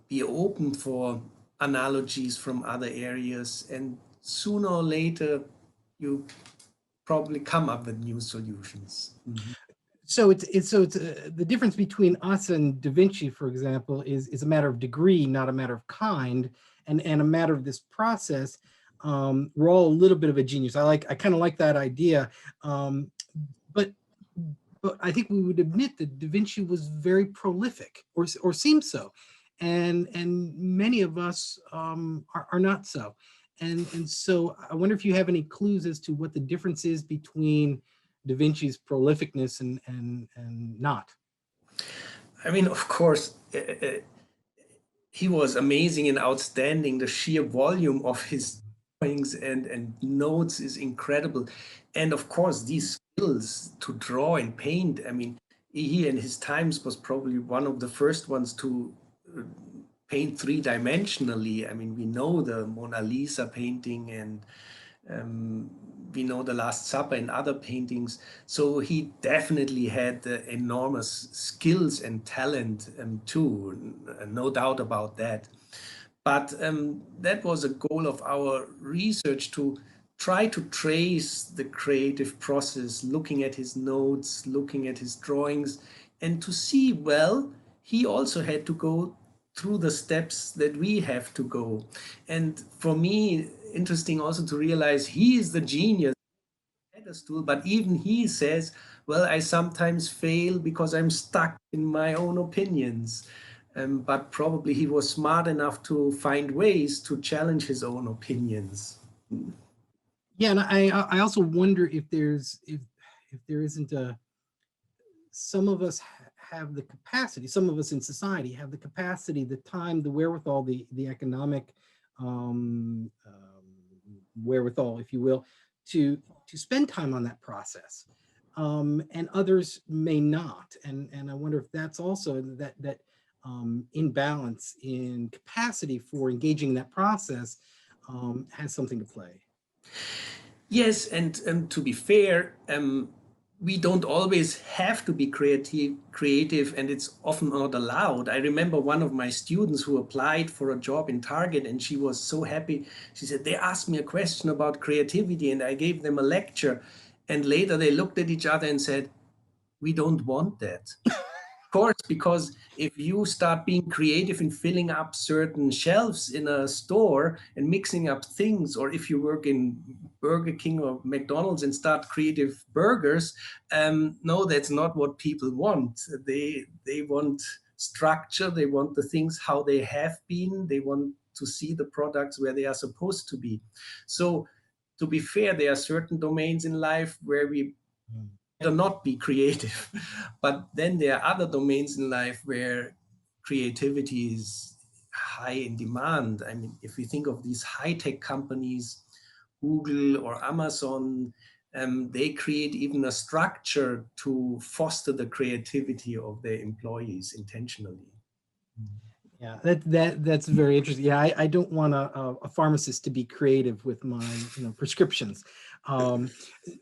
be open for analogies from other areas. And sooner or later, you probably come up with new solutions. Mm-hmm. So it's the difference between us and Da Vinci, for example, is a matter of degree, not a matter of kind, and a matter of this process. We're all a little bit of a genius. I kind of like that idea, but I think we would admit that Da Vinci was very prolific, or seems so, and many of us are not so, and so I wonder if you have any clues as to what the difference is between Da Vinci's prolificness and not. I mean, of course, he was amazing and outstanding. The sheer volume of his drawings and notes is incredible. And of course, these skills to draw and paint, I mean, he in his times was probably one of the first ones to paint three-dimensionally. I mean, we know the Mona Lisa painting, and we know the Last Supper and other paintings. So he definitely had enormous skills and talent too, no doubt about that. But that was a goal of our research, to try to trace the creative process, looking at his notes, looking at his drawings, and to see, well, he also had to go through the steps that we have to go. And for me, interesting also to realize he is the genius pedestal, but even he says, well, I sometimes fail because I'm stuck in my own opinions. But probably he was smart enough to find ways to challenge his own opinions. Yeah, and I also wonder if there isn't some of us have the capacity, some of us in society have the capacity, the time, the wherewithal, the economic wherewithal, if you will, to spend time on that process. And others may not. And I wonder if that's also that imbalance in capacity for engaging in that process has something to play. Yes, and to be fair, we don't always have to be creative, and it's often not allowed. I remember one of my students who applied for a job in Target, and she was so happy. She said, they asked me a question about creativity, and I gave them a lecture. And later they looked at each other and said, we don't want that. Of course, because if you start being creative in filling up certain shelves in a store and mixing up things, or if you work in Burger King or McDonald's and start creative burgers, no, that's not what people want. They want structure. They want the things how they have been. They want to see the products where they are supposed to be. So, to be fair, there are certain domains in life where we better not be creative. But then there are other domains in life where creativity is high in demand. I mean, if we think of these high-tech companies, Google or Amazon, they create even a structure to foster the creativity of their employees intentionally. Yeah, that's very interesting. Yeah, I don't want a pharmacist to be creative with my prescriptions. Um,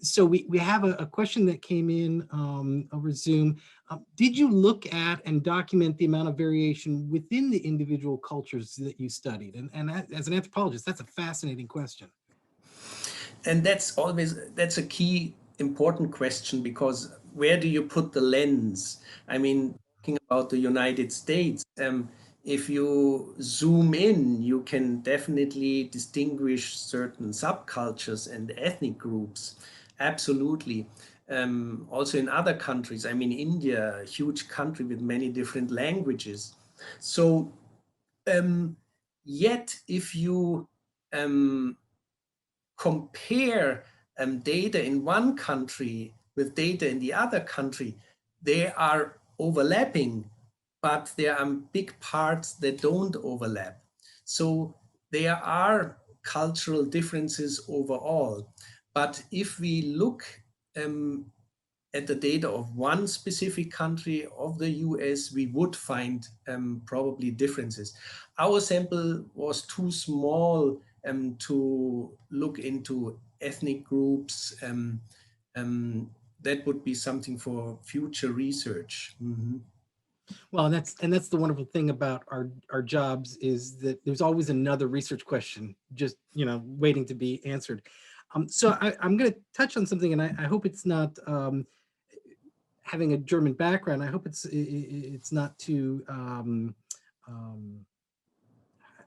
so we have a question that came in over Zoom. Did you look at and document the amount of variation within the individual cultures that you studied? And as an anthropologist, that's a fascinating question. And that's a key important question, because where do you put the lens? I mean, talking about the United States, if you zoom in, you can definitely distinguish certain subcultures and ethnic groups. Absolutely. Also in other countries, I mean, India, a huge country with many different languages. So, yet if you um, compare data in one country with data in the other country, they are overlapping, but there are big parts that don't overlap. So there are cultural differences overall. But if we look at the data of one specific country of the US, we would find probably differences. Our sample was too small to look into ethnic groups. That would be something for future research. Mm-hmm. Well, and that's the wonderful thing about our jobs is that there's always another research question just waiting to be answered. So I'm going to touch on something, and I hope it's not having a German background. I hope it's not too um,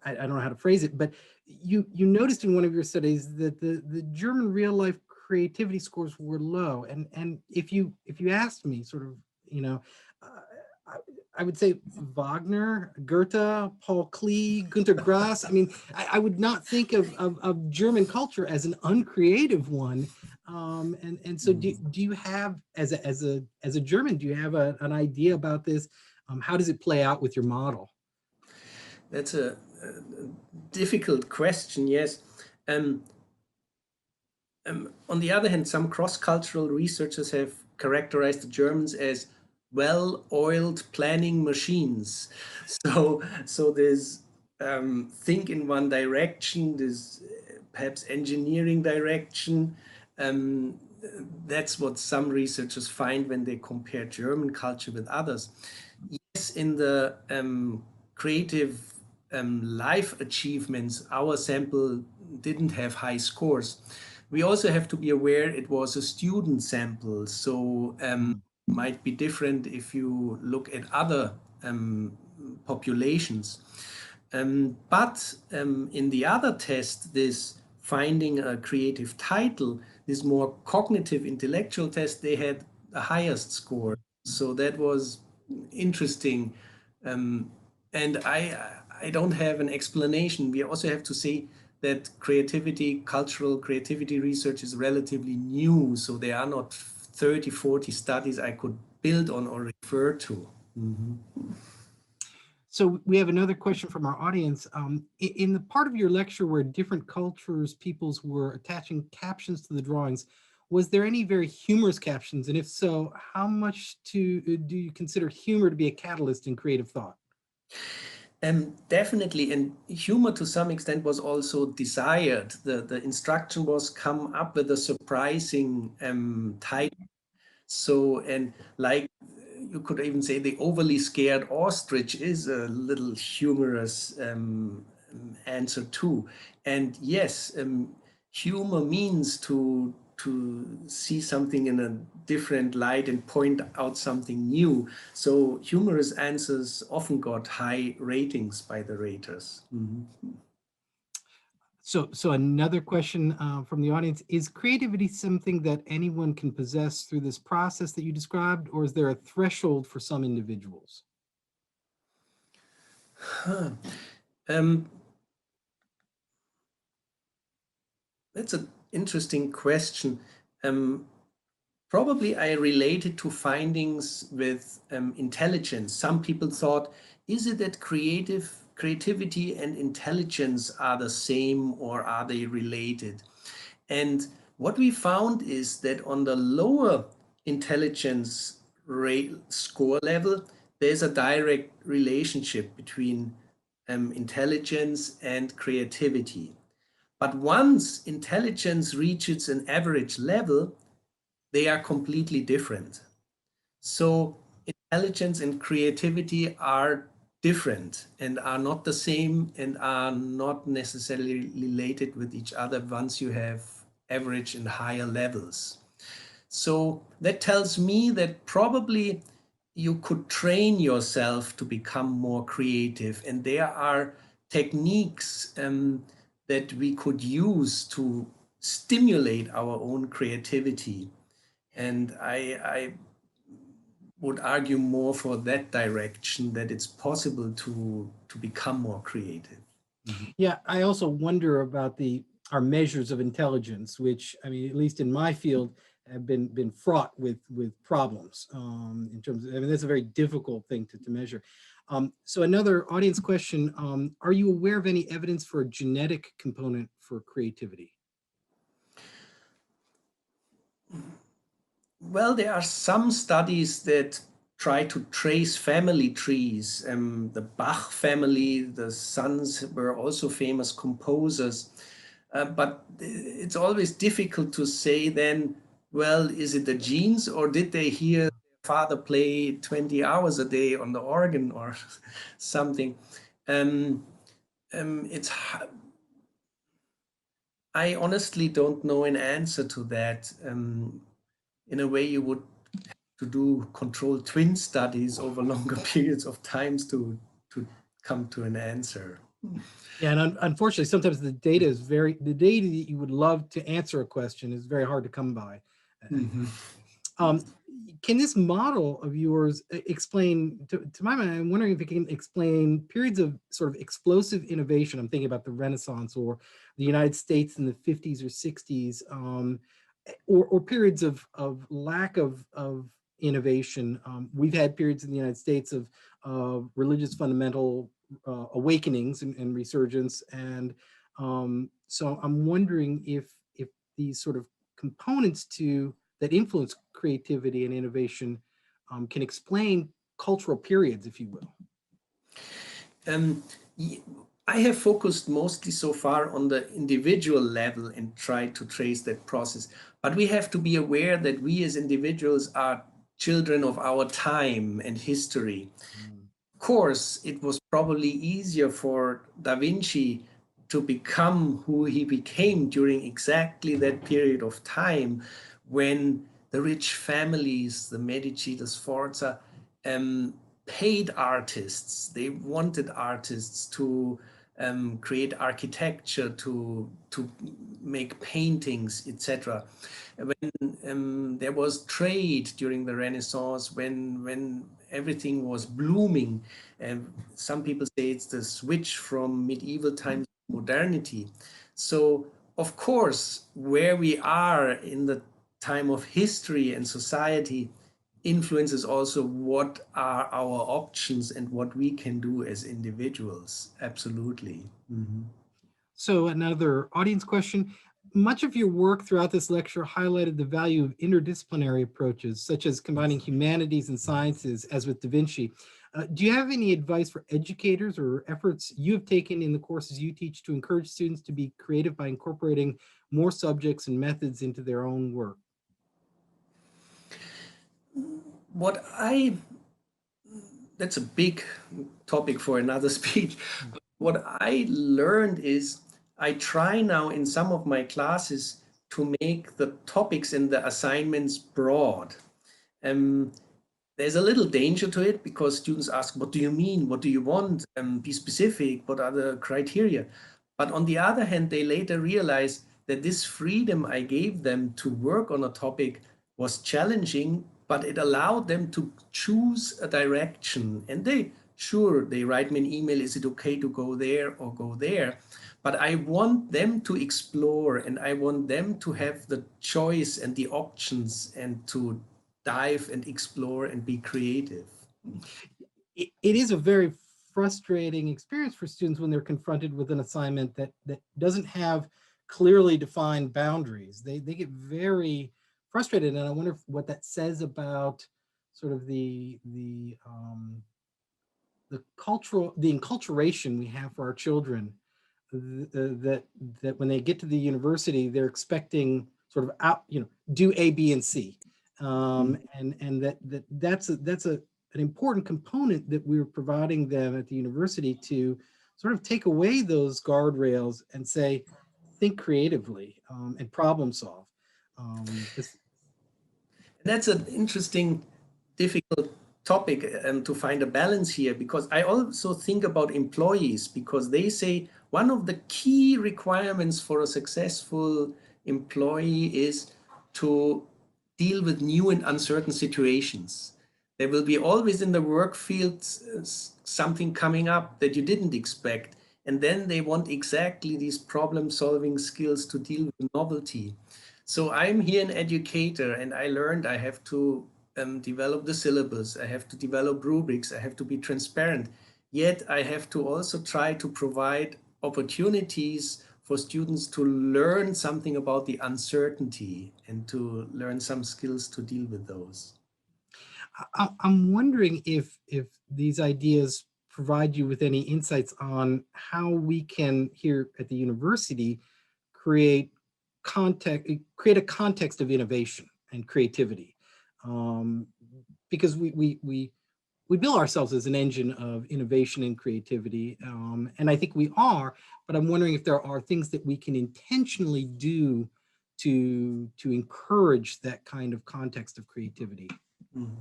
I don't know how to phrase it, but you noticed in one of your studies that the German real life creativity scores were low, and if you asked me, sort of, uh, I, I would say Wagner, Goethe, Paul Klee, Günter Grass. I mean, I would not think of German culture as an uncreative one. And so do you have, as a German, do you have an idea about this? How does it play out with your model? That's a difficult question, yes. On the other hand, some cross-cultural researchers have characterized the Germans as well-oiled planning machines. So there's think in one direction, there's perhaps engineering direction. Um, that's what some researchers find when they compare German culture with others. Yes, in the creative life achievements, our sample didn't have high scores. We also have to be aware it was a student sample, so might be different if you look at other populations. But in the other test, this finding a creative title, this more cognitive intellectual test, they had the highest score. So that was interesting. And I don't have an explanation. We also have to say that creativity, cultural creativity research is relatively new. So there are not 30, 40 studies I could build on or refer to. So we have another question from our audience. In the part of your lecture where different cultures, peoples were attaching captions to the drawings, was there any very humorous captions? And if so, how much do you consider humor to be a catalyst in creative thought? Definitely, and humor to some extent was also desired. The instruction was come up with a surprising title. So, and like you could even say the overly scared ostrich is a little humorous answer too. And yes, humor means to see something in a different light and point out something new. So humorous answers often got high ratings by the raters. So another question from the audience, is creativity something that anyone can possess through this process that you described, or is there a threshold for some individuals? That's an interesting question. Probably I related to findings with intelligence. Some people thought, is it that creativity and intelligence are the same, or are they related? And what we found is that on the lower intelligence score level, there's a direct relationship between intelligence and creativity. But once intelligence reaches an average level, they are completely different. So intelligence and creativity are different and are not the same and are not necessarily related with each other once you have average and higher levels. So that tells me that probably you could train yourself to become more creative, and there are techniques that we could use to stimulate our own creativity. And I would argue more for that direction, that it's possible to become more creative. Yeah, I also wonder about our measures of intelligence, which, I mean, at least in my field, have been fraught with problems in terms of, I mean, that's a very difficult thing to measure. So another audience question, are you aware of any evidence for a genetic component for creativity? Well, there are some studies that try to trace family trees. The Bach family, the sons were also famous composers. But it's always difficult to say then, well, is it the genes, or did they hear their father play 20 hours a day on the organ or something? It's I honestly don't know an answer to that. In a way, you would have to do controlled twin studies over longer periods of times to come to an answer. Yeah, and unfortunately, sometimes the data that you would love to answer a question is very hard to come by. Can this model of yours explain, to my mind, I'm wondering if it can explain periods of sort of explosive innovation. I'm thinking about the Renaissance or the United States in the 50s or 60s, or periods of lack of innovation. We've had periods in the United States of religious fundamental awakenings and resurgence. And so I'm wondering if these sort of components that influence creativity and innovation can explain cultural periods, if you will. I have focused mostly so far on the individual level and tried to trace that process. But we have to be aware that we as individuals are children of our time and history. Of course, it was probably easier for Da Vinci to become who he became during exactly that period of time, when the rich families, the Medici, the Sforza, paid artists. They wanted artists to create architecture, to make paintings, etc. When there was trade during the Renaissance, when everything was blooming, and some people say it's the switch from medieval times to modernity. So, of course, where we are in the time of history and society influences also what are our options and what we can do as individuals. Absolutely. Mhm. So another audience question. Much of your work throughout this lecture highlighted the value of interdisciplinary approaches, such as combining humanities and sciences, as with Da Vinci. Do you have any advice for educators or efforts you have taken in the courses you teach to encourage students to be creative by incorporating more subjects and methods into their own work? What I, that's a big topic for another speech. But what I learned is I try now in some of my classes to make the topics and the assignments broad. Um, there's a little danger to it because students ask, what do you mean? What do you want? Be specific. What are the criteria? But on the other hand, they later realize that this freedom I gave them to work on a topic was challenging, but it allowed them to choose a direction. And sure, they write me an email, is it okay to go there or go there? But I want them to explore and I want them to have the choice and the options and to dive and explore and be creative. It is a very frustrating experience for students when they're confronted with an assignment that doesn't have clearly defined boundaries. They get very frustrated, and I wonder what that says about sort of the enculturation we have for our children, that when they get to the university, they're expecting sort of do A, B, and C. And that's an important component that we're providing them at the university to sort of take away those guardrails and say, think creatively, and problem solve. This, That's an interesting, difficult topic to find a balance here because I also think about employees because they say one of the key requirements for a successful employee is to deal with new and uncertain situations. There will be always in the work field something coming up that you didn't expect. And then they want exactly these problem solving skills to deal with novelty. So I'm here an educator and I learned I have to develop the syllabus, I have to develop rubrics, I have to be transparent. Yet I have to also try to provide opportunities for students to learn something about the uncertainty and to learn some skills to deal with those. I'm wondering if these ideas provide you with any insights on how we can here at the university create create a context of innovation and creativity, um, because we bill ourselves as an engine of innovation and creativity, and I think we are. But I'm wondering if there are things that we can intentionally do to encourage that kind of context of creativity. Mhm.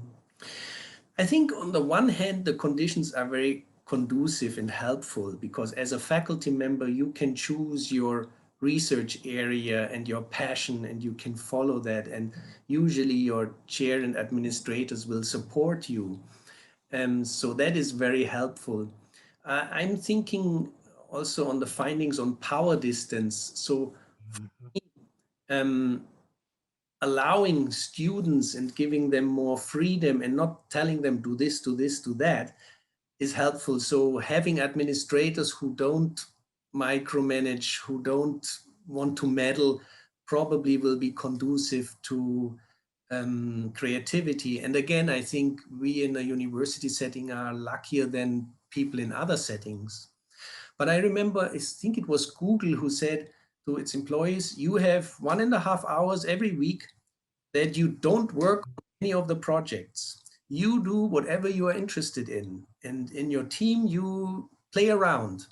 I think on the one hand, the conditions are very conducive and helpful because as a faculty member, you can choose your research area and your passion and you can follow that. And usually your chair and administrators will support you. So that is very helpful. I'm thinking also on the findings on power distance. So um, allowing students and giving them more freedom and not telling them do this, do this, do that is helpful. So having administrators who don't micromanage, who don't want to meddle, probably will be conducive to creativity. And again, I think we in a university setting are luckier than people in other settings. But I remember, I think it was Google who said to its employees, you have 1.5 hours every week that you don't work on any of the projects. You do whatever you are interested in. And in your team, you play around.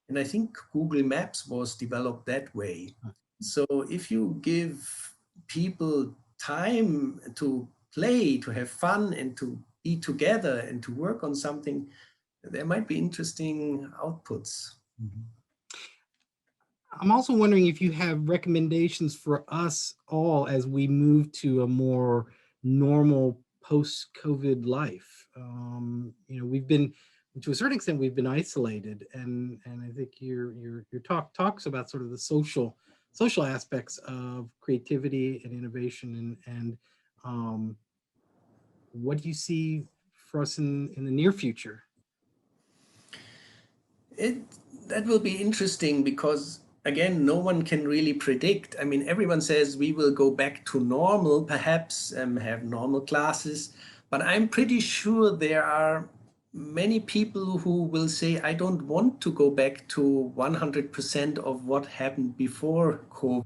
And I think Google Maps was developed that way. So if you give people time to play, to have fun, and to be together and to work on something, there might be interesting outputs. I'm also wondering if you have recommendations for us all as we move to a more normal post-COVID life. We've been to a certain extent, we've been isolated, and I think your talk talks about sort of the social aspects of creativity and innovation, and what do you see for us in the near future? It that will be interesting because again, no one can really predict. I mean, everyone says we will go back to normal, perhaps have normal classes, but I'm pretty sure there are many people who will say, I don't want to go back to 100% of what happened before COVID.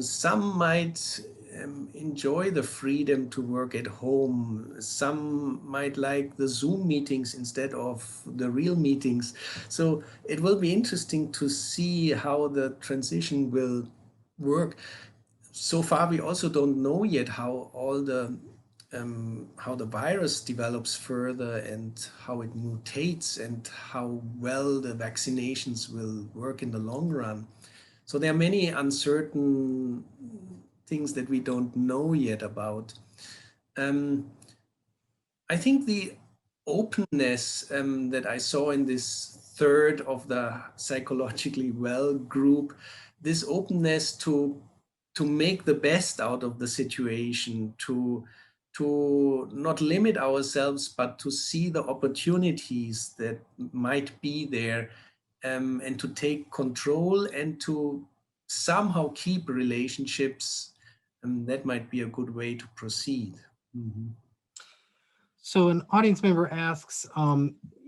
Some might enjoy the freedom to work at home. Some might like the Zoom meetings instead of the real meetings. So it will be interesting to see how the transition will work. So far, we also don't know yet how the virus develops further and how it mutates and how well the vaccinations will work in the long run. So there are many uncertain things that we don't know yet about. Um, I think the openness that I saw in this third of the psychologically well group, this openness to make the best out of the situation, to not limit ourselves, but to see the opportunities that might be there, and to take control and to somehow keep relationships, that might be a good way to proceed. Mhm. So an audience member asks,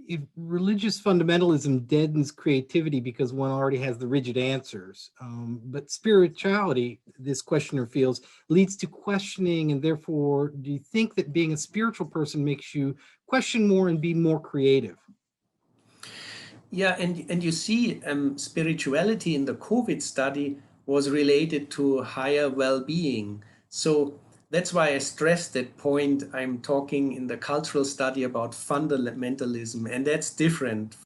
if religious fundamentalism deadens creativity because one already has the rigid answers, but spirituality, this questioner feels, leads to questioning, and therefore, do you think that being a spiritual person makes you question more and be more creative? Yeah, and you see, spirituality in the COVID study was related to higher well-being. So that's why I stressed that point. I'm talking in the cultural study about fundamentalism, and that's different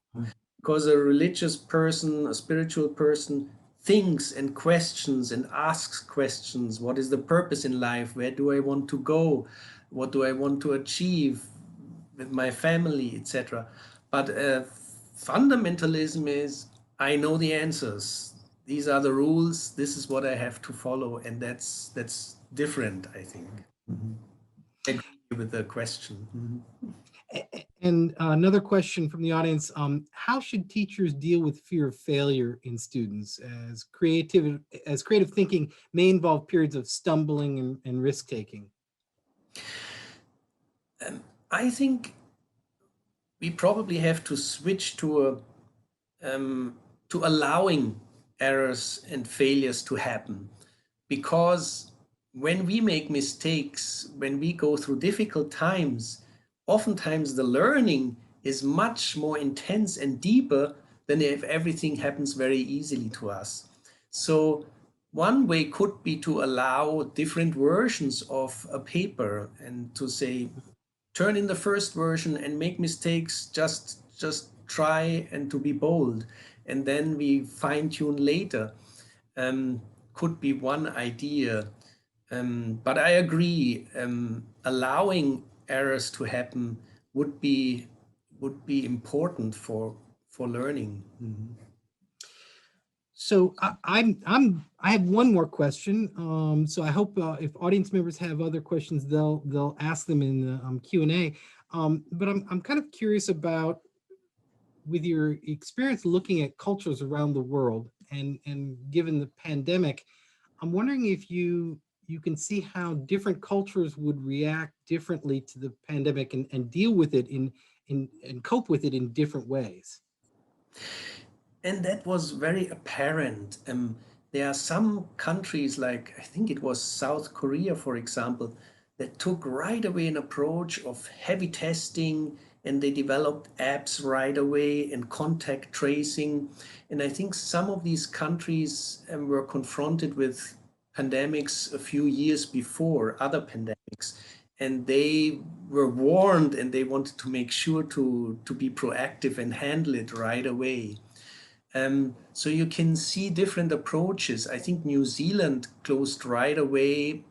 because a religious person, a spiritual person, thinks and questions and asks questions. What is the purpose in life? Where do I want to go? What do I want to achieve with my family, etc.? But fundamentalism is, I know the answers. These are the rules. This is what I have to follow, and that's different, I think. Mhm. I agree with the question. Mhm. And another question from the audience, how should teachers deal with fear of failure in students, as creative thinking may involve periods of stumbling and risk-taking? I think we probably have to switch to allowing errors and failures to happen, because when we make mistakes, when we go through difficult times, oftentimes the learning is much more intense and deeper than if everything happens very easily to us. So one way could be to allow different versions of a paper and to say, turn in the first version and make mistakes, just try and to be bold, and then we fine tune later. um, could be one idea. But I agree, allowing errors to happen would be important for learning. Mhm. So I have one more question. So I hope if audience members have other questions, they'll ask them in the Q&A. But I'm kind of curious about, with your experience looking at cultures around the world, and given the pandemic, I'm wondering if you can see how different cultures would react differently to the pandemic, and deal with it and cope with it in different ways. And that was very apparent. There are some countries, like I think it was South Korea, for example, that took right away an approach of heavy testing, and they developed apps right away and contact tracing. And I think some of these countries were confronted with pandemics a few years before, other pandemics, and they were warned and they wanted to make sure to be proactive and handle it right away. So you can see different approaches. I think New Zealand closed right away,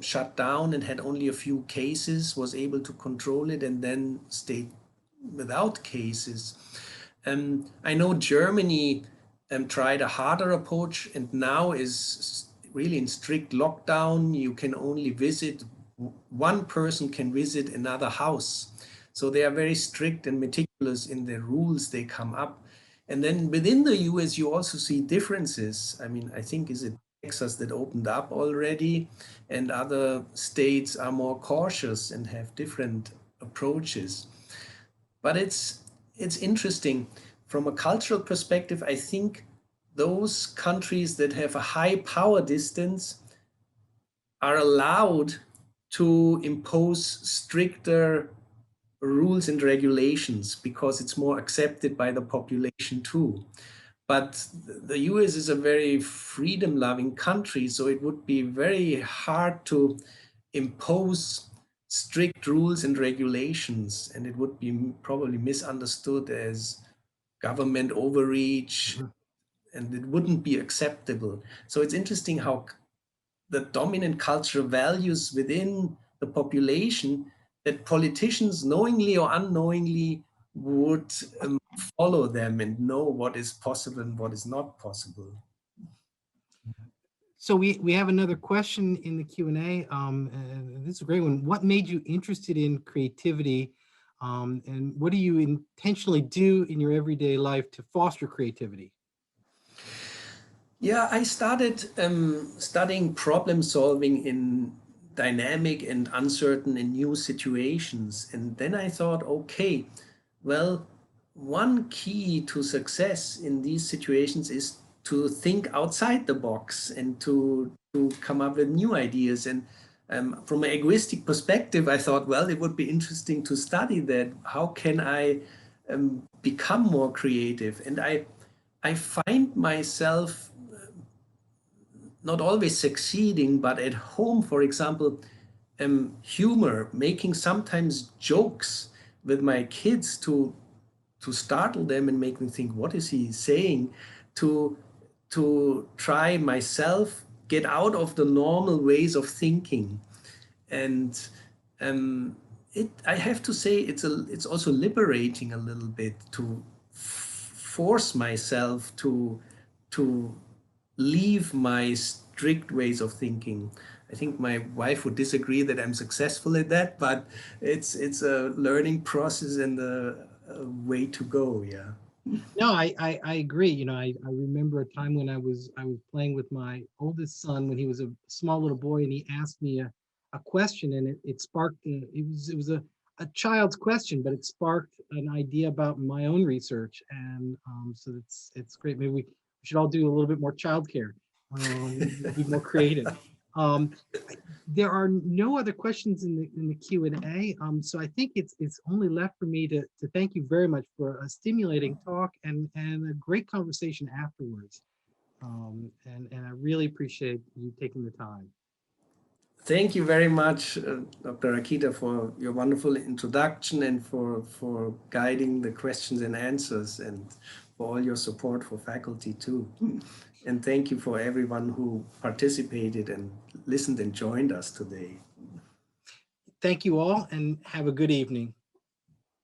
shut down and had only a few cases, was able to control it, and then stayed without cases. I know Germany tried a harder approach and now is really in strict lockdown. You can only visit, one person can visit another house. So they are very strict and meticulous in the rules they come up. And then within the US, you also see differences. I mean, I think is it Texas that opened up already, and other states are more cautious and have different approaches. But it's interesting from a cultural perspective. I think those countries that have a high power distance are allowed to impose stricter rules and regulations because it's more accepted by the population too. But the US is a very freedom loving country, so it would be very hard to impose strict rules and regulations, and it would be probably misunderstood as government overreach, and it wouldn't be acceptable. So it's interesting how the dominant cultural values within the population that politicians knowingly or unknowingly would follow them and know what is possible and what is not possible. So we have another question in the Q&A. This is a great one. What made you interested in creativity? And what do you intentionally do in your everyday life to foster creativity? Yeah, I started studying problem solving in dynamic and uncertain and new situations. And then I thought, okay, well, one key to success in these situations is to think outside the box and to come up with new ideas. And from an egoistic perspective, I thought, well, it would be interesting to study that. How can I become more creative? And I find myself not always succeeding, but at home, for example, humor, making sometimes jokes with my kids to startle them and make them think, what is he saying? To try myself, get out of the normal ways of thinking. And I have to say, it's also liberating a little bit to force myself to leave my strict ways of thinking. I think my wife would disagree that I'm successful at that, but it's a learning process and a way to go. Yeah. No, I agree. You know, I remember a time when I was playing with my oldest son when he was a small little boy, and he asked me a question, and it sparked it was a child's question, but it sparked an idea about my own research, and so it's great. Maybe we should all do a little bit more childcare, be more creative. Um, there are no other questions in the Q&A. So I think it's only left for me to thank you very much for a stimulating talk and a great conversation afterwards. And I really appreciate you taking the time. Thank you very much, Dr. Akita, for your wonderful introduction and for guiding the questions and answers, and for all your support for faculty too. And thank you for everyone who participated and listened and joined us today. Thank you all, and have a good evening.